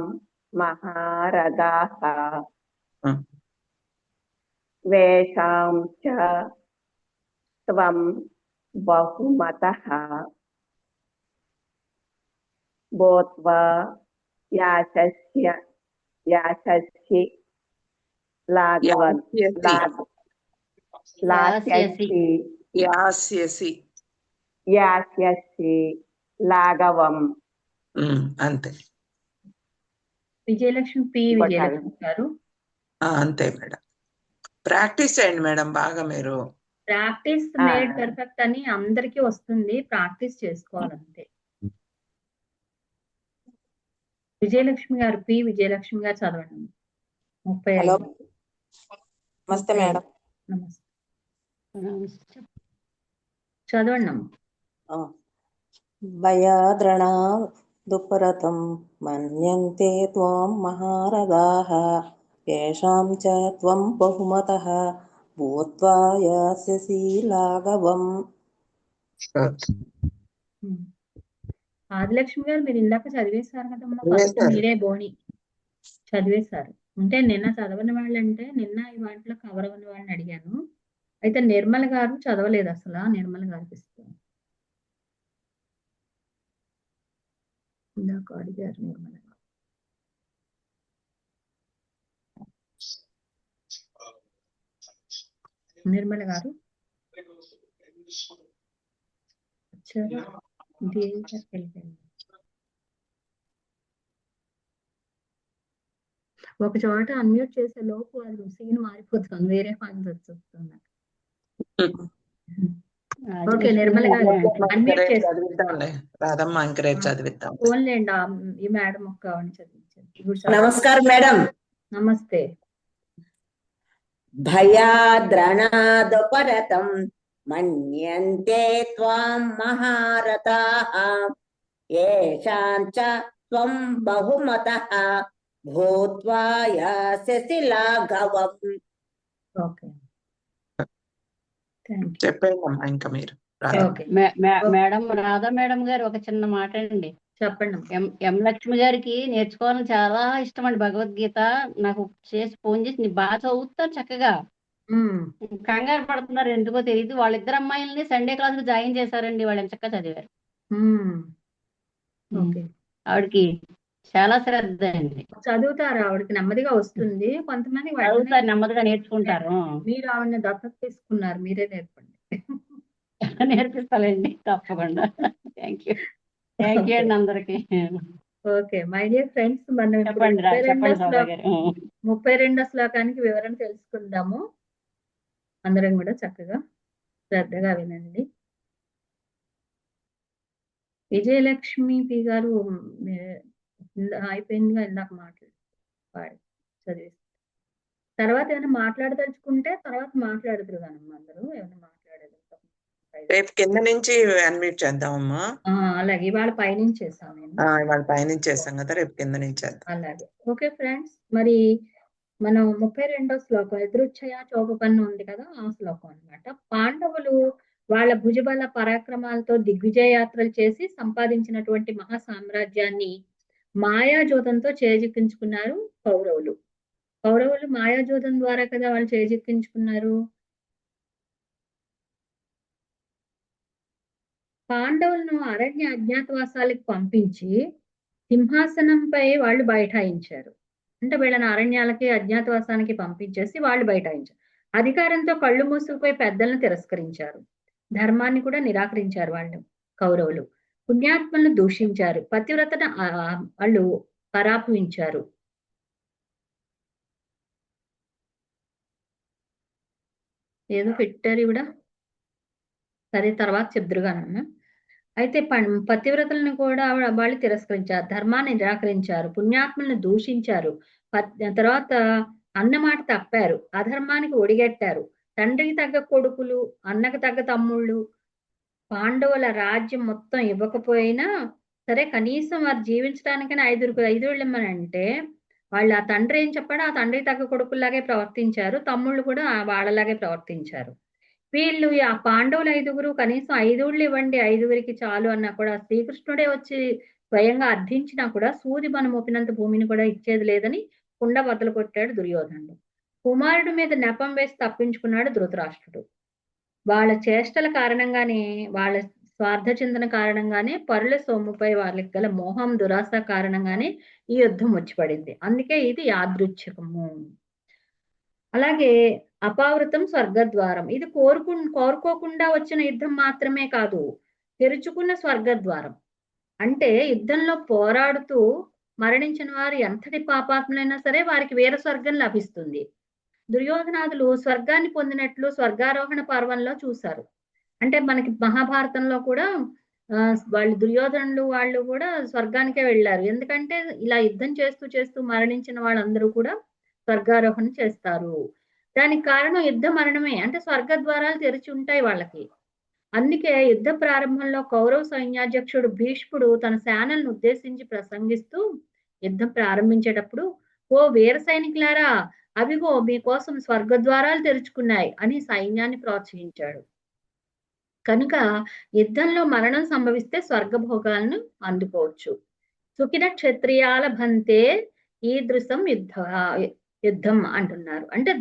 మహారథాః. వేషాం చ త్వం బహుమతః. భూత్వా యాస్యసి లాఘవం. యాస్యసి లాఘవం. అంతే. విజయలక్ష్మి పి విజయలక్ష్మి గారు. అంతే మేడం. ప్రాక్టీస్ చేయండి మేడం బాగా మీరు. ప్రాక్టీస్ మేడ్ పర్ఫెక్ట్ అని అందరికీ వస్తుంది, ప్రాక్టీస్ చేసుకోవాలంతే. విజయలక్ష్మి గారు, పి విజయలక్ష్మి గారు చదవండి. 35. నమస్తే మేడం. నమస్తే, చదవండి అమ్మ. భయాద్రణా దుఃపరతం మన్యంతే త్వాం మహారథాః येषां च त्वं बहुमतः भूत्वा यास्यसि लाघवम्. ఆదిలక్ష్మి గారు మీరు ఇందాక చదివేశారు కదమ్మా, ఫస్ట్ మీరే బోని చదివేశారు. అంటే నిన్న చదవని వాళ్ళంటే నిన్న ఈ వాటిలో కవర్ అవ్వని వాళ్ళని అడిగాను. అయితే నిర్మల గారు చదవలేదు అసలు. నిర్మల గారికి ఇస్తాను. ఇందాక అడిగారు నిర్మల గారు. నిర్మల గారు వచ్చారా? ఒక చోట అన్మ్యూట్ చేసే లోపు అది సీన్ మారిపోతుంది, వేరే ఫాన్స్ వచ్చేస్తుంది. ఓకే నిర్మల గారు అన్మ్యూట్ చేస్తాను. ఫోన్లేండి, ఈ మేడం ఒక్క చదివించండి. నమస్కారం మేడం. నమస్తే. భయాద్రణాదుపరతం మన్యంతే త్వాం మహారథాః येषां च त्वं बहुमतः భూత్వా యాస్యసి లాఘవం. ఓకే చెప్పండి ఇంకా మీరు. మేడం రాధా మేడం గారు ఒక చిన్న మాట అండి. చెప్పండి. ఎం లక్ష్మి గారికి నేర్చుకోవాలని చాలా ఇష్టం అండి భగవద్గీత. నాకు చేసి ఫోన్ చేసి నీ బాగా చదువుతారు చక్కగా, కంగారు పడుతున్నారు ఎందుకో తెలియదు. వాళ్ళిద్దరు అమ్మాయిల్ని సండే క్లాస్ కి జాయిన్ చేశారండి, వాళ్ళు ఎంత చక్కగా చదివారు. ఆవిడకి చాలా శ్రద్ధ అండి. చదువుతారు, ఆవిడకి నెమ్మదిగా వస్తుంది. కొంతమంది చదువుతారు, నెమ్మదిగా నేర్చుకుంటారు. మీరు ఆవిడని దత్తత తీసుకున్నారు, మీరే నేర్పండి. నేర్పిస్తానండి తప్పకుండా. థ్యాంక్ యూ అండి అందరికి. ఓకే మై డియర్ ఫ్రెండ్స్, మనం 32వ శ్లోకానికి వివరణ తెలుసుకుందాము. అందరం కూడా చక్కగా శ్రద్ధగా వినండి. విజయలక్ష్మి పి గారు అయిపోయిందిగా, ఇందాక మాట్లాడి చదివేసి తర్వాత ఏమైనా మాట్లాడదలుచుకుంటే తర్వాత మాట్లాడుతురు కానమ్మా. అందరూ ఏమైనా మాట్లాడేది రేపు కింద నుంచి అన్మ్యూట్ చేద్దామమ్మా. అలాగే ఇవాళ పైనుంచి చేసాం నేను. ఇవాళ పైనుంచి చేస్తాం కదా, రేపు కింద నుంచి చేద్దాం. అలాగే. ఓకే ఫ్రెండ్స్, మరి మనం 32వ శ్లోకం ఎదురుచ్ఛయ చోపపన్ను ఉంది కదా, ఆ శ్లోకం అన్నమాట. పాండవులు వాళ్ళ భుజబల పరాక్రమాలతో దిగ్విజయ యాత్రలు చేసి సంపాదించినటువంటి మహా సామ్రాజ్యాన్ని మాయాజోతంతో చేజిక్కించుకున్నారు కౌరవులు. కౌరవులు మాయాజోతం ద్వారా కదా వాళ్ళు చేజిక్కించుకున్నారు. పాండవులను అరణ్య అజ్ఞాతవాసాలకు పంపించి సింహాసనంపై వాళ్ళు బైఠాయించారు. అంటే వీళ్ళని అరణ్యాలకి అజ్ఞాతవాసానికి పంపించేసి వాళ్ళు బైఠాయించారు. అధికారంతో కళ్ళు మూసుకుపోయి పెద్దలను తిరస్కరించారు. ధర్మాన్ని కూడా నిరాకరించారు వాళ్ళు కౌరవులు. పుణ్యాత్మలను దూషించారు. పతివ్రతను వాళ్ళు పరాపువించారు. ఏదో పెట్టారు ఇవిడ, సరే తర్వాత చెప్దురుగానన్నా. అయితే పతివ్రతలను కూడా వాళ్ళు తిరస్కరించారు, ధర్మాన్ని నిరాకరించారు, పుణ్యాత్మలను దూషించారు, తర్వాత అన్నమాట తప్పారు, అధర్మానికి ఒడిగట్టారు, తండ్రికి తగ్గ కొడుకులు, అన్నకు తగ్గ తమ్ముళ్ళు, పాండవుల రాజ్యం మొత్తం ఇవ్వకపోయినా సరే కనీసం వారు జీవించడానికైనా ఐదుగురు ఇమ్మనంటే వాళ్ళు ఆ తండ్రి ఏం చెప్పాడో ఆ తండ్రికి తగ్గ కొడుకుల్లాగే ప్రవర్తించారు, తమ్ముళ్ళు కూడా వాళ్ళలాగే ప్రవర్తించారు. వీళ్ళు ఆ పాండవులు 5గురు కనీసం 5 ఇవ్వండి, 5గురికి చాలు అన్నా కూడా శ్రీకృష్ణుడే వచ్చి స్వయంగా అర్థించినా కూడా సూది మనం మోపినంత భూమిని కూడా ఇచ్చేది లేదని కుండ బద్దలు కొట్టాడు దుర్యోధనుడు. కుమారుడి మీద నెపం వేసి తప్పించుకున్నాడు ధృతరాష్ట్రుడు. వాళ్ళ చేష్టల కారణంగానే, వాళ్ళ స్వార్థ చింతన కారణంగానే, పరుల సొమ్ముపై వాళ్ళకి గల మోహం దురాశ కారణంగానే ఈ యుద్ధం వచ్చి పడింది. అందుకే ఇది యాదృచ్ఛికము. అలాగే అపావృతం స్వర్గద్వారం, ఇది కోరుకోకుండా వచ్చిన యుద్ధం మాత్రమే కాదు, తెరుచుకున్న స్వర్గద్వారం. అంటే యుద్ధంలో పోరాడుతూ మరణించిన వారు ఎంతటి పాపాత్ములైనా సరే వారికి వీర స్వర్గం లభిస్తుంది. దుర్యోధనాదులు స్వర్గాన్ని పొందినట్లు స్వర్గారోహణ పర్వంలో చూశారు. అంటే మనకి మహాభారతంలో కూడా వాళ్ళు దుర్యోధనులు వాళ్ళు కూడా స్వర్గానికే వెళ్ళారు. ఎందుకంటే ఇలా యుద్ధం చేస్తూ చేస్తూ మరణించిన వాళ్ళందరూ కూడా స్వర్గారోహణ చేస్తారు. దానికి కారణం యుద్ధ మరణమే. అంటే స్వర్గ ద్వారాలు తెరిచి ఉంటాయి వాళ్ళకి. అందుకే యుద్ధ ప్రారంభంలో కౌరవ సైన్యాధ్యక్షుడు భీష్ముడు తన సేనలను ఉద్దేశించి ప్రసంగిస్తూ యుద్ధం ప్రారంభించేటప్పుడు, ఓ వీర సైనికులారా, అవిగో మీకోసం స్వర్గద్వారాలు తెరుచుకున్నాయి అని సైన్యాన్ని ప్రోత్సహించాడు. కనుక యుద్ధంలో మరణం సంభవిస్తే స్వర్గభోగాలను అందుకోవచ్చు. సుఖిన క్షత్రియాల భంతే ఈదృశం యుద్ధం అంటున్నారు. అంటే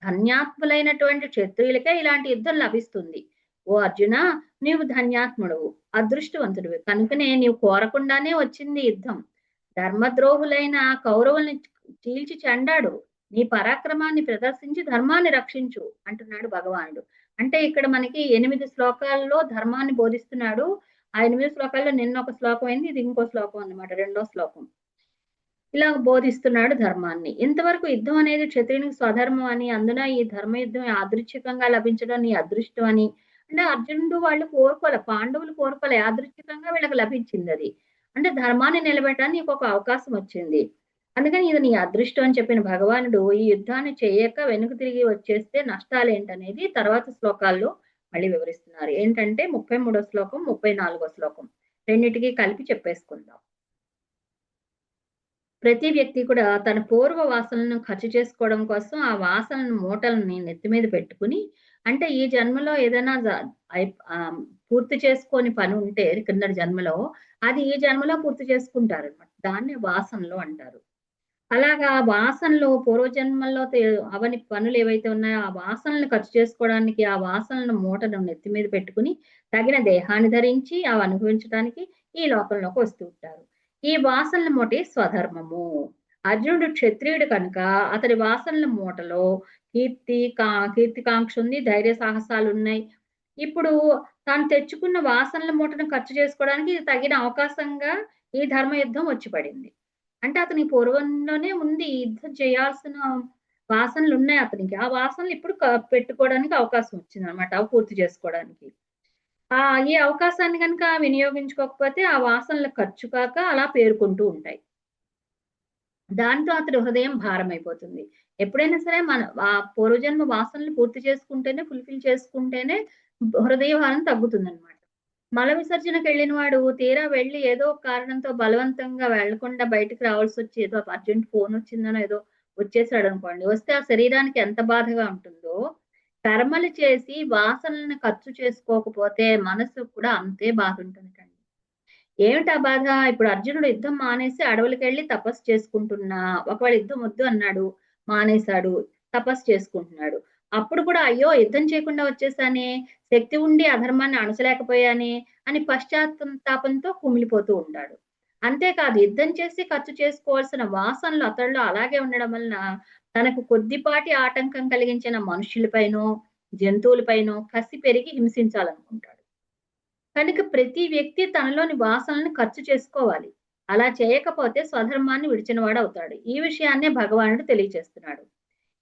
ధన్యాత్ములైనటువంటి క్షత్రియులకే ఇలాంటి యుద్ధం లభిస్తుంది. ఓ అర్జున, నీవు ధన్యాత్ముడువు, అదృష్టవంతుడివి. కనుకనే నీవు కోరకుండానే వచ్చింది యుద్ధం. ధర్మద్రోహులైన కౌరవుల్ని చీల్చి చెండాడు. నీ పరాక్రమాన్ని ప్రదర్శించి ధర్మాన్ని రక్షించు అంటున్నాడు భగవానుడు. అంటే ఇక్కడ మనకి 8 శ్లోకాల్లో ధర్మాన్ని బోధిస్తున్నాడు. ఆ 8 శ్లోకాల్లో నిన్న ఒక శ్లోకం అయింది, ఇది ఇంకో శ్లోకం అన్నమాట, 2వ శ్లోకం. ఇలా బోధిస్తున్నాడు ధర్మాన్ని. ఇంతవరకు యుద్ధం అనేది క్షత్రియునికి స్వధర్మం అని, అందున ఈ ధర్మ యుద్ధం యాదృచ్ఛికంగా లభించడం నీ అదృష్టం అని. అంటే అర్జునుడు వాళ్ళు కోరుకోలే, పాండవులు కోరుకోలే, యాదృచ్ఛికంగా వీళ్ళకి లభించింది అది. అంటే ధర్మాన్ని నిలబెట్టడానికి నీకు ఒక అవకాశం వచ్చింది, అందుకని ఇది నీ అదృష్టం అని చెప్పిన భగవానుడు ఈ యుద్ధాన్ని చేయక వెనుక తిరిగి వచ్చేస్తే నష్టాలు ఏంటనేది తర్వాత శ్లోకాల్లో మళ్ళీ వివరిస్తున్నారు. ఏంటంటే 33వ శ్లోకం, 34వ శ్లోకం రెండింటికి కలిపి చెప్పేసుకుందాం. ప్రతి వ్యక్తి కూడా తన పూర్వ వాసనలను ఖర్చు చేసుకోవడం కోసం ఆ వాసనలను మూటలని నెత్తి మీద పెట్టుకుని, అంటే ఈ జన్మలో ఏదైనా పూర్తి చేసుకొని పని ఉంటే కిందటి జన్మలో, అది ఈ జన్మలో పూర్తి చేసుకుంటారు అనమాట. దాన్ని వాసనలు అంటారు. అలాగా వాసనలు పూర్వజన్మల్లో అవని పనులు ఏవైతే ఉన్నాయో ఆ వాసనలను ఖర్చు చేసుకోవడానికి ఆ వాసనలను మూటను నెత్తి మీద పెట్టుకుని తగిన దేహాన్ని ధరించి అవి అనుభవించడానికి ఈ లోకంలోకి వస్తూ ఉంటారు. ఈ వాసనల మూటే స్వధర్మము. అర్జునుడు క్షత్రియుడు కనుక అతడి వాసనల మూటలో కీర్తికాంక్ష ఉంది, ధైర్య సాహసాలు ఉన్నాయి. ఇప్పుడు తాను తెచ్చుకున్న వాసనల మూటను ఖర్చు చేసుకోవడానికి ఇది తగిన అవకాశంగా ఈ ధర్మ యుద్ధం వచ్చి పడింది. అంటే అతని పూర్వంలోనే ఉంది, యుద్ధం చేయాల్సిన వాసనలు ఉన్నాయి అతనికి. ఆ వాసనలు ఇప్పుడు పెట్టుకోవడానికి అవకాశం వచ్చింది అనమాట, అవి పూర్తి చేసుకోవడానికి. ఈ అవకాశాన్ని కనుక వినియోగించుకోకపోతే ఆ వాసనలు ఖర్చు కాక అలా పేరుకుంటూ ఉంటాయి. దాంతో అతడి హృదయం భారం అయిపోతుంది. ఎప్పుడైనా సరే మన ఆ పూర్వజన్మ వాసనలు పూర్తి చేసుకుంటేనే, ఫుల్ఫిల్ చేసుకుంటేనే హృదయ భారం తగ్గుతుంది అనమాట. మల విసర్జనకు వెళ్ళిన వాడు తీరా వెళ్ళి ఏదో ఒక కారణంతో బలవంతంగా వెళ్లకుండా బయటకు రావాల్సి వచ్చి, ఏదో అర్జెంట్ ఫోన్ వచ్చిందనో ఏదో వచ్చేసాడు అనుకోండి, వస్తే ఆ శరీరానికి ఎంత బాధగా ఉంటుందో, కర్మలు చేసి వాసనలను ఖర్చు చేసుకోకపోతే మనసు కూడా అంతే బాధ ఉంటుందండి. ఏమిటా బాధ? ఇప్పుడు అర్జునుడు యుద్ధం మానేసి అడవులకు వెళ్ళి తపస్సు చేసుకుంటున్నా, ఒకవేళ యుద్ధం వద్దు అన్నాడు, మానేశాడు, తపస్సు చేసుకుంటున్నాడు. అప్పుడు కూడా అయ్యో యుద్ధం చేయకుండా వచ్చేసానే, శక్తి ఉండి అధర్మాన్ని అణచలేకపోయానే అని పశ్చాత్తాపంతో కుమిలిపోతూ ఉంటాడు. అంతేకాదు యుద్ధం చేసి ఖర్చు చేసుకోవాల్సిన వాసనలు అతడిలో అలాగే ఉండడం వలన తనకు కొద్దిపాటి ఆటంకం కలిగించిన మనుషులపైనో జంతువులపైనో కసి పెరిగి హింసించాలనుకుంటాడు. కనుక ప్రతి వ్యక్తి తనలోని వాసనలను ఖర్చు చేసుకోవాలి. అలా చేయకపోతే స్వధర్మాన్ని విడిచినవాడు అవుతాడు. ఈ విషయాన్నే భగవానుడు తెలియజేస్తున్నాడు.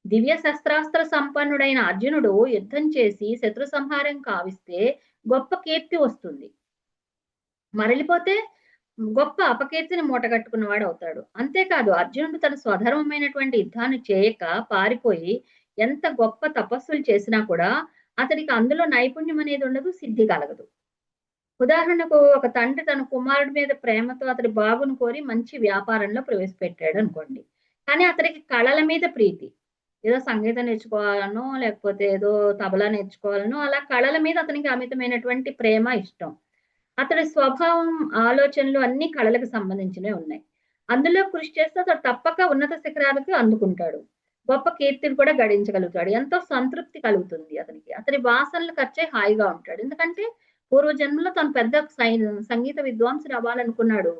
దివ్య శస్త్రాస్త్ర సంపన్నుడైన అర్జునుడు యుద్ధం చేసి శత్రు సంహారం కావిస్తే గొప్ప కీర్తి వస్తుంది, మరలిపోతే గొప్ప అపకీర్తిని మూటగట్టుకున్నవాడు అవుతాడు. అంతేకాదు అర్జునుడు తన స్వధర్మమైనటువంటి యుద్ధాన్ని చేయక పారిపోయి ఎంత గొప్ప తపస్సులు చేసినా కూడా అతడికి అందులో నైపుణ్యం అనేది ఉండదు, సిద్ధి కలగదు. ఉదాహరణకు ఒక తండ్రి తన కుమారుడి మీద ప్రేమతో అతడి బాగును కోరి మంచి వ్యాపారంలో ప్రవేశపెట్టాడు అనుకోండి, కానీ అతడికి కళల మీద ప్రీతి, ఏదో సంగీతం నేర్చుకోవాలనో లేకపోతే ఏదో తబలా నేర్చుకోవాలనో అలా కళల మీద అతనికి అమితమైనటువంటి ప్రేమ, ఇష్టం. అతడి స్వభావం, ఆలోచనలు అన్ని కళలకు సంబంధించినవి ఉన్నాయి. అందులో కృషి చేస్తే అతడు తప్పక ఉన్నత శిఖరాలకు అందుకుంటాడు, గొప్ప కీర్తిని కూడా గడించగలుగుతాడు, ఎంతో సంతృప్తి కలుగుతుంది అతనికి. అతని వాసనలు ఖర్చే హాయిగా ఉంటాడు. ఎందుకంటే పూర్వజన్మలో తను పెద్ద సంగీత విద్వాంసుడు అవ్వాలనుకున్నాడు,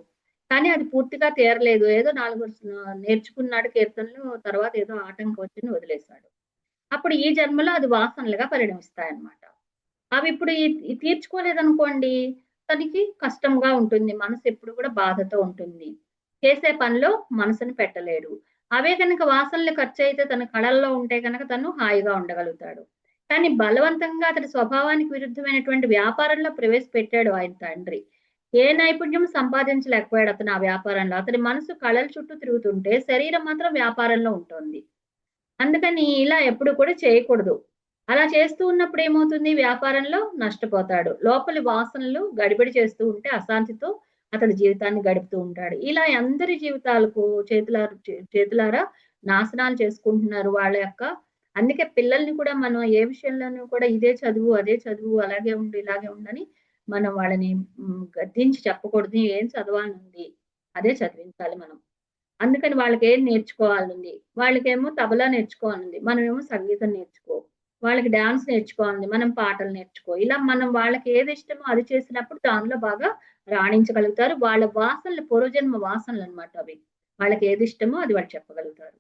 కానీ అది పూర్తిగా తీరలేదు. ఏదో 4 నేర్చుకున్నాడు కీర్తనలు, తర్వాత ఏదో ఆటంకం వచ్చి వదిలేశాడు. అప్పుడు ఈ జన్మలో అది వాసనలుగా పరిణమిస్తాయన్నమాట. అవి ఇప్పుడు తీర్చుకోలేదనుకోండి, తనకి కష్టంగా ఉంటుంది, మనసు ఎప్పుడు కూడా బాధతో ఉంటుంది, చేసే పనిలో మనసును పెట్టలేడు. అవే కనుక వాసనలు ఖర్చు అయితే తన కళల్లో ఉంటే కనుక తను హాయిగా ఉండగలుగుతాడు. కానీ బలవంతంగా అతడి స్వభావానికి విరుద్ధమైనటువంటి వ్యాపారంలో ప్రవేశపెట్టాడు ఆయన తండ్రి. ఏ నైపుణ్యం సంపాదించలేకపోయాడు అతను ఆ వ్యాపారంలో. అతని మనసు కళల చుట్టూ తిరుగుతుంటే శరీరం మాత్రం వ్యాపారంలో ఉంటుంది. అందుకని ఇలా ఎప్పుడు కూడా చేయకూడదు. అలా చేస్తూ ఉన్నప్పుడు ఏమవుతుంది, వ్యాపారంలో నష్టపోతాడు. లోపలి వాసనలు గడిబిడి చేస్తూ ఉంటే అశాంతితో అతడి జీవితాన్ని గడుపుతూ ఉంటాడు. ఇలా అందరి జీవితాలకు చేతులారా నాశనాలు చేసుకుంటున్నారు వాళ్ళ యొక్క. అందుకే పిల్లల్ని కూడా మనం ఏ విషయంలోనూ కూడా ఇదే చదువు అదే చదువు అలాగే ఉండు ఇలాగే ఉండని మనం వాళ్ళని గద్దించి చెప్పకూడదు. ఏం చదవాలనుంది అదే చదివించాలి మనం. అందుకని వాళ్ళకి ఏం నేర్చుకోవాలండి, వాళ్ళకేమో తబలా నేర్చుకోవాలండి, మనమేమో సంగీతం నేర్చుకో, వాళ్ళకి డాన్స్ నేర్చుకోవాలండి, మనం పాటలు నేర్చుకో. ఇలా మనం వాళ్ళకి ఏది ఇష్టమో అది చేసినప్పుడు దానిలో బాగా రాణించగలుగుతారు. వాళ్ళ వాసనలు పూర్వజన్మ వాసనలు అన్నమాట అవి. వాళ్ళకి ఏది ఇష్టమో అది వాళ్ళు చెప్పగలుగుతారు.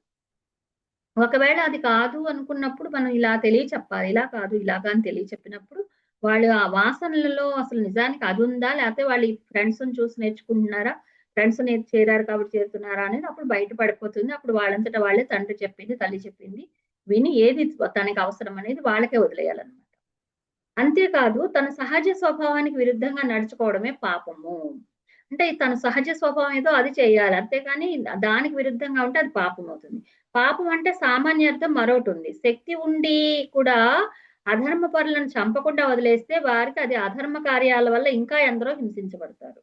ఒకవేళ అది కాదు అనుకున్నప్పుడు మనం ఇలా తెలియచెప్పాలి, ఇలా కాదు ఇలాగా అని తెలియచెప్పినప్పుడు వాళ్ళు ఆ వాసనలలో అసలు నిజానికి అది ఉందా, లేకపోతే వాళ్ళు ఫ్రెండ్స్ చూసి నేర్చుకుంటున్నారా, ఫ్రెండ్స్ చేరారు కాబట్టి చేరుతున్నారా అనేది అప్పుడు బయట పడిపోతుంది. అప్పుడు వాళ్ళంతటా వాళ్ళే తండ్రి చెప్పింది తల్లి చెప్పింది విని ఏది తనకి అవసరం అనేది వాళ్ళకే వదిలేయాలన్నమాట. అంతేకాదు తన సహజ స్వభావానికి విరుద్ధంగా నడుచుకోవడమే పాపము. అంటే తన సహజ స్వభావం ఏదో అది చేయాలి, అంతేకాని దానికి విరుద్ధంగా ఉంటే అది పాపం అవుతుంది. పాపం అంటే సామాన్య అర్థం మరొకటి ఉంది. శక్తి ఉండి కూడా అధర్మ పరులను చంపకుండా వదిలేస్తే వారికి అది అధర్మ కార్యాల వల్ల ఇంకా ఎందరో హింసించబడతారు.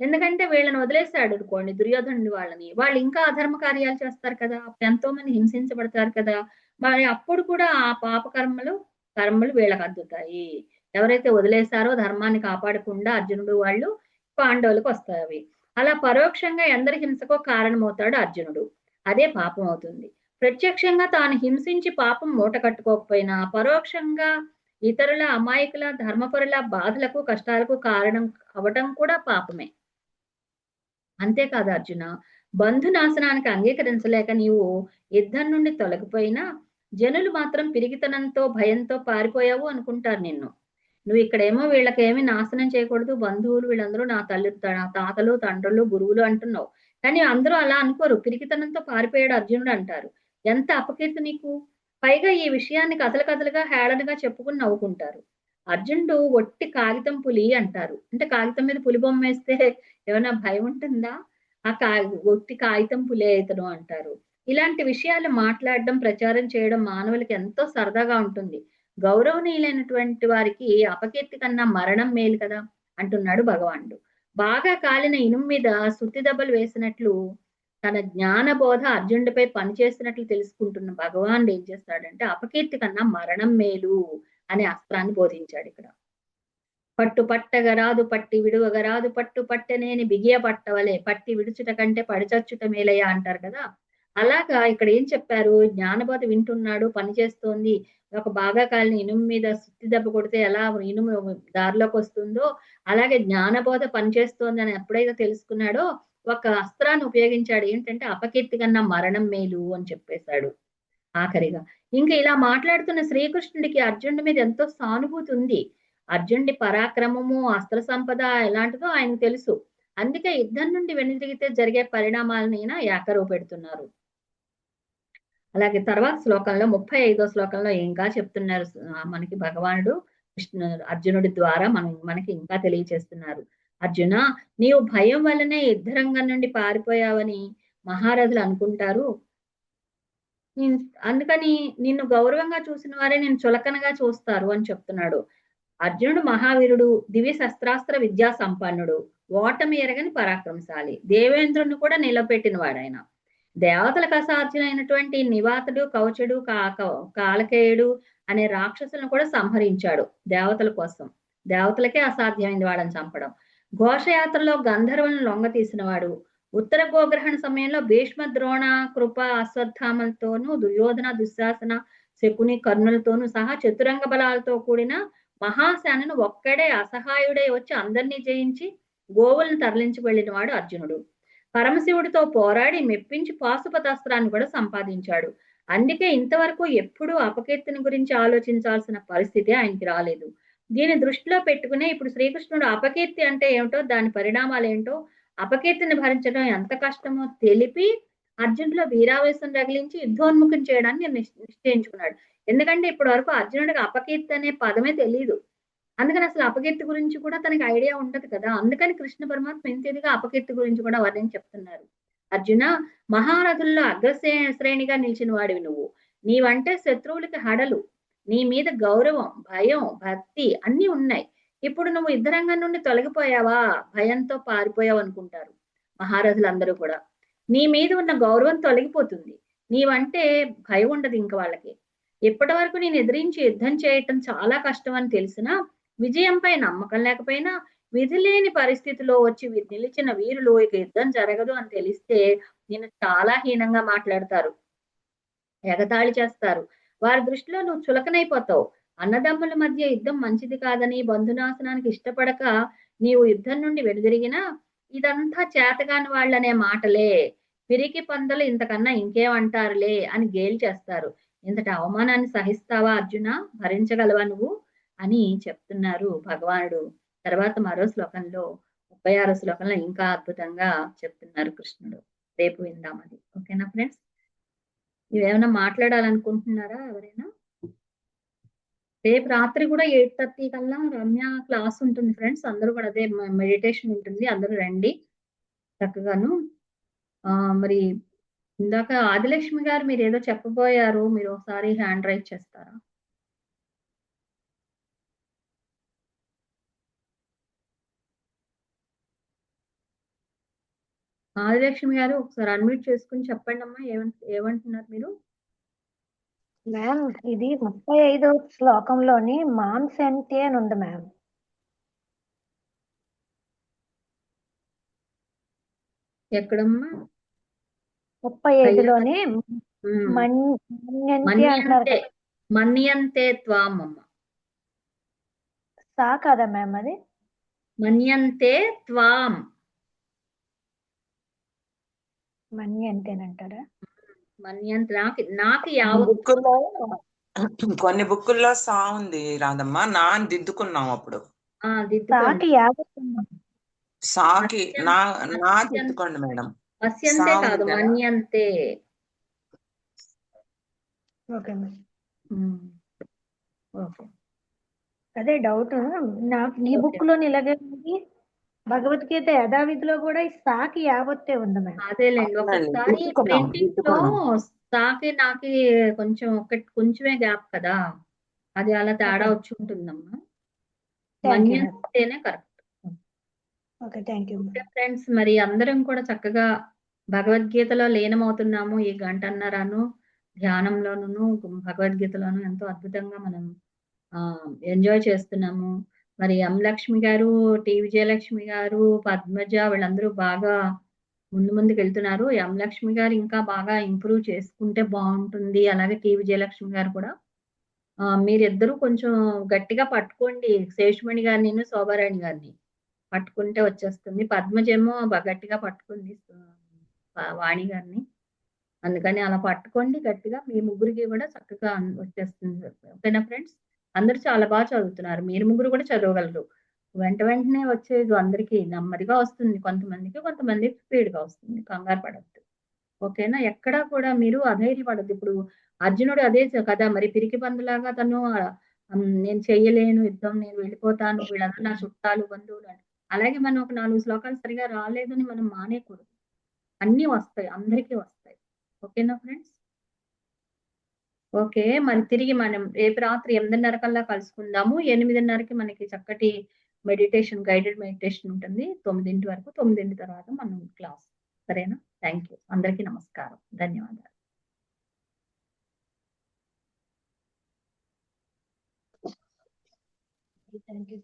ఎందుకంటే వీళ్ళని వదిలేస్తాడు అనుకోండి దుర్యోధనుడి వాళ్ళని, వాళ్ళు ఇంకా అధర్మ కార్యాలు చేస్తారు కదా, ఎంతో మంది హింసించబడతారు కదా. మరి అప్పుడు కూడా ఆ కర్మలు వీళ్ళకి అద్దుతాయి. ఎవరైతే వదిలేశారో ధర్మాన్ని కాపాడకుండా అర్జునుడు వాళ్ళు పాండవులకు వస్తాయి అవి. అలా పరోక్షంగా ఎందరి హింసకో కారణమవుతాడు అర్జునుడు, అదే పాపం అవుతుంది. ప్రత్యక్షంగా తాను హింసించి పాపం మూట కట్టుకోకపోయినా పరోక్షంగా ఇతరుల అమాయకుల ధర్మపరుల బాధలకు కష్టాలకు కారణం అవటం కూడా పాపమే. అంతేకాదు అర్జున, బంధు నాశనానికి అంగీకరించలేక నీవు యుద్ధం నుండి తొలగిపోయినా జనులు మాత్రం పిరిగితనంతో భయంతో పారిపోయావు అనుకుంటారు నిన్ను. నువ్వు ఇక్కడేమో వీళ్ళకేమి నాశనం చేయకూడదు, బంధువులు వీళ్ళందరూ నా తాతలు తండ్రులు గురువులు అంటున్నావు. కానీ అందరూ అలా అనుకోరు, పిరికితనంతో పారిపోయాడు అర్జునుడు అంటారు. ఎంత అపకీర్తి నీకు. పైగా ఈ విషయాన్ని కథలుగా హేళనగా చెప్పుకుని నవ్వుకుంటారు. అర్జునుడు ఒట్టి కాగితం పులి అంటారు. అంటే కాగితం మీద పులి బొమ్మ వేస్తే ఏమైనా భయం ఉంటుందా? ఒట్టి కాగితం పులే ఇతను అంటారు. ఇలాంటి విషయాలు మాట్లాడడం ప్రచారం చేయడం మానవులకి ఎంతో సరదాగా ఉంటుంది. గౌరవనీయులైనటువంటి వారికి అపకీర్తి కన్నా మరణం మేలు కదా అంటున్నాడు భగవానుడు. బాగా కాలిన ఇనుము మీద సుత్తి దెబ్బలు వేసినట్లు తన జ్ఞానబోధ అర్జునుడిపై పనిచేస్తున్నట్లు తెలుసుకుంటున్న భగవానుడు ఏం చేస్తాడంటే అపకీర్తి కన్నా మరణం మేలు అనే అస్త్రాన్ని బోధించాడు ఇక్కడ. పట్టు పట్టగరాదు పట్టి విడువగరాదు పట్టు పట్టనేని బిగియ పట్టవలే పట్టి విడుచుట కంటే పడిచచ్చుట మేలయ్య అంటారు కదా. అలాగా ఇక్కడ ఏం చెప్పారు, జ్ఞానబోధ వింటున్నాడు, పనిచేస్తోంది. ఒక బాగా కాలిన ఇనుము మీద సుత్తి దెబ్బ కొడితే ఎలా ఇనుము దారిలోకి వస్తుందో అలాగే జ్ఞానబోధ పనిచేస్తోంది అని ఎప్పుడైతే తెలుసుకున్నాడో ఒక అస్త్రాన్ని ఉపయోగించాడు. ఏంటంటే అపకీర్తి కన్నా మరణం మేలు అని చెప్పేశాడు ఆఖరిగా. ఇంకా ఇలా మాట్లాడుతున్న శ్రీకృష్ణుడికి అర్జునుడి మీద ఎంతో సానుభూతి ఉంది. అర్జునుడి పరాక్రమము అస్త్ర సంపద ఎలాంటిదో ఆయనకు తెలుసు. అందుకే యుద్ధం నుండి వెనుదిరిగితే జరిగే పరిణామాలను ఈయన ఏకరువు పెడుతున్నారు. అలాగే తర్వాత శ్లోకంలో 35వ శ్లోకంలో ఇంకా చెప్తున్నారు మనకి భగవానుడు అర్జునుడి ద్వారా మనకి ఇంకా తెలియచేస్తున్నారు. అర్జున, నీవు భయం వల్లనే యుద్ధరంగం నుండి పారిపోయావని మహారథులు అనుకుంటారు. అందుకని నిన్ను గౌరవంగా చూసిన వారే నేను చులకనగా చూస్తారు అని చెప్తున్నాడు. అర్జునుడు మహావీరుడు, దివ్య శస్త్రాస్త్ర విద్యా సంపన్నుడు, ఓటమి ఎరగని పరాక్రమశాలి, దేవేంద్రుని కూడా నిలబెట్టిన వాడాయన. దేవతలకు అసాధ్యులైనటువంటి నివాతుడు, కవచుడు, కాలకేయుడు అనే రాక్షసులను కూడా సంహరించాడు దేవతల కోసం. దేవతలకే అసాధ్యమైంది వాడని చంపడం. ఘోషయాత్రలో గంధర్వులను లొంగ తీసినవాడు, ఉత్తర గోగ్రహణ సమయంలో భీష్మ ద్రోణ కృప అశ్వత్థామలతోనూ దుర్యోధన దుశ్శాసన శకుని కర్ణులతోనూ సహా చతురంగ బలాలతో కూడిన మహాసేనను ఒక్కడే అసహాయుడే వచ్చి అందరినీ జయించి గోవులను తరలించి వెళ్ళిన వాడు అర్జునుడు. పరమశివుడితో పోరాడి మెప్పించి పాశుపతాస్త్రాన్ని కూడా సంపాదించాడు. అందుకే ఇంతవరకు ఎప్పుడూ అపకీర్తిని గురించి ఆలోచించాల్సిన పరిస్థితి ఆయనకి రాలేదు. దీన్ని దృష్టిలో పెట్టుకునే ఇప్పుడు శ్రీకృష్ణుడు అపకీర్తి అంటే ఏమిటో, దాని పరిణామాలు ఏంటో, అపకీర్తిని భరించడం ఎంత కష్టమో తెలిపి అర్జునుడిలో వీరావేశం రగిలించి యుద్ధోన్ముఖం చేయడానికి నిశ్చయించుకున్నాడు. ఎందుకంటే ఇప్పటి వరకు అర్జునుడికి అపకీర్తి అనే పదమే తెలియదు. అందుకని అసలు అపకీర్తి గురించి కూడా తనకి ఐడియా ఉండదు కదా. అందుకని కృష్ణ పరమాత్మ ఇంతేదిగా అపకీర్తి గురించి కూడా వర్ణించి చెప్తున్నారు. అర్జున, మహారథుల్లో శ్రేణిగా నిలిచిన వాడివి నువ్వు. నీవంటే శత్రువులకి హడలు. నీ మీద గౌరవం, భయం, భక్తి అన్ని ఉన్నాయి. ఇప్పుడు నువ్వు యుద్ధరంగం నుండి తొలగిపోయావా, భయంతో పారిపోయావు అనుకుంటారు మహారథులందరూ కూడా. నీ మీద ఉన్న గౌరవం తొలగిపోతుంది. నీవంటే భయం ఉండదు ఇంక వాళ్ళకి. ఇప్పటి వరకు నేను ఎదిరించి యుద్ధం చేయటం చాలా కష్టం అని తెలిసినా, విజయంపై నమ్మకం లేకపోయినా, విధి లేని పరిస్థితిలో వచ్చి నిలిచిన వీరులు ఇక యుద్ధం జరగదు అని తెలిస్తే నేను చాలా హీనంగా మాట్లాడతారు, ఎగతాళి చేస్తారు. వారి దృష్టిలో నువ్వు చులకనైపోతావు. అన్నదమ్ముల మధ్య యుద్ధం మంచిది కాదని, బంధునాశనానికి ఇష్టపడక నీవు యుద్ధం నుండి వెనుదిరిగినా ఇదంతా చేతగాని వాళ్ళనే మాటలే, పిరికి పందలు ఇంతకన్నా ఇంకేమంటారులే అని గేలి చేస్తారు. ఇంతటి అవమానాన్ని సహిస్తావా అర్జున, భరించగలవా నువ్వు అని చెప్తున్నారు భగవానుడు. తర్వాత మరో శ్లోకంలో 36వ శ్లోకంలో ఇంకా అద్భుతంగా చెప్తున్నారు కృష్ణుడు. రేపు విందాం అది. ఓకేనా ఫ్రెండ్స్? ఇవేమైనా మాట్లాడాలనుకుంటున్నారా ఎవరైనా? రేపు రాత్రి కూడా 8:30 కల్లా రమ్య క్లాస్ ఉంటుంది ఫ్రెండ్స్. అందరూ కూడా అదే మెడిటేషన్ ఉంటుంది, అందరూ రండి చక్కగాను. మరి ఇందాక ఆదిలక్ష్మి గారు మీరు ఏదో చెప్పబోయారు, మీరు ఒకసారి హ్యాండ్ రైజ్ చేస్తారా? ఆదిలక్ష్మి గారు ఒకసారి అన్మ్యూట్ చేసుకుని చెప్పండి అమ్మా, ఏమంటున్నారు మీరు? మ్యామ్, ఇది 35వ శ్లోకంలోని మాంసంతే అని ఉంది మ్యామ్. ఎక్కడమ్మా? 35లోని అంటారు. మన్యంతే త్వాం అమ్మ. సా కదా మ్యామ్ అది? మన్యంతే త్వాం. మన్యంతేనంటారా? కొన్ని బుక్కుల్లో సా ఉంది రాదమ్మా, నా అని దిద్దుకున్నాం అప్పుడు. సాకి నా దిద్దుకోండి మేడం. మస్యంతే కాదు, మన్యంతే. అదే డౌట్ నాకు. ఈ బుక్ లోని ఇలాగే ఉంది, భగవద్గీత యథావిధిలో కూడా ఈ సాకి యావత్తే ఉంది మేడం. అదేలేండి, ఒకసారి ప్రింటింగ్ లో సాకి నాకి కొంచెమే గ్యాప్ కదా, అది అలా తేడా వచ్చి ఉంటుందమ్మా. మన్యంతేనే కరెక్ట్. ఫ్రెండ్స్, మరి అందరం కూడా చక్కగా భగవద్గీతలో లీనమవుతున్నాము. ఈ గంటన్నరను ధ్యానంలోను భగవద్గీతలోను ఎంతో అద్భుతంగా మనం ఎంజాయ్ చేస్తున్నాము. మరి ఎం లక్ష్మి గారు, టి విజయలక్ష్మి గారు, పద్మజ వీళ్ళందరూ బాగా ముందుకు వెళ్తున్నారు. ఎం లక్ష్మి గారు ఇంకా బాగా ఇంప్రూవ్ చేసుకుంటే బాగుంటుంది. అలాగే టి విజయలక్ష్మి గారు కూడా. మీరిద్దరూ కొంచెం గట్టిగా పట్టుకోండి, శేషమణి గారిని, శోభారాణి గారిని పట్టుకుంటే వచ్చేస్తుంది. పద్మజేమో గట్టిగా పట్టుకుంది వాణి గారిని. అందుకని అలా పట్టుకోండి గట్టిగా, మీ ముగ్గురికి కూడా చక్కగా వచ్చేస్తుంది. ఓకేనా ఫ్రెండ్స్? అందరూ చాలా బాగా చదువుతున్నారు. మీరు ముగ్గురు కూడా చదవగలరు. వెంటనే వచ్చేది అందరికీ నెమ్మదిగా వస్తుంది, కొంతమందికి స్పీడ్గా వస్తుంది. కంగారు పడద్దు. ఓకేనా? ఎక్కడా కూడా మీరు అధైర్యపడద్దు. ఇప్పుడు అర్జునుడు అదే కదా, మరి పిరికి పందులాగా తను నేను చెయ్యలేను యుద్ధం, నేను వెళ్ళిపోతాను, వీళ్ళందరూ నా చుట్టాలు, బంధువులు అని. అలాగే మనం ఒక 4 శ్లోకాలు సరిగా రాలేదని మనం మానేయకూడదు. అన్నీ వస్తాయి, అందరికీ వస్తాయి. ఓకేనా ఫ్రెండ్స్? ఓకే, మరి తిరిగి మనం రేపు రాత్రి 8:30 కల్లా కలుసుకుందాము. 8:30కి మనకి చక్కటి మెడిటేషన్, గైడెడ్ మెడిటేషన్ ఉంటుంది. 9 వరకు, 9 తర్వాత మనం క్లాస్. సరేనా? Thank you. అందరికీ నమస్కారం, ధన్యవాదాలు. Thank you.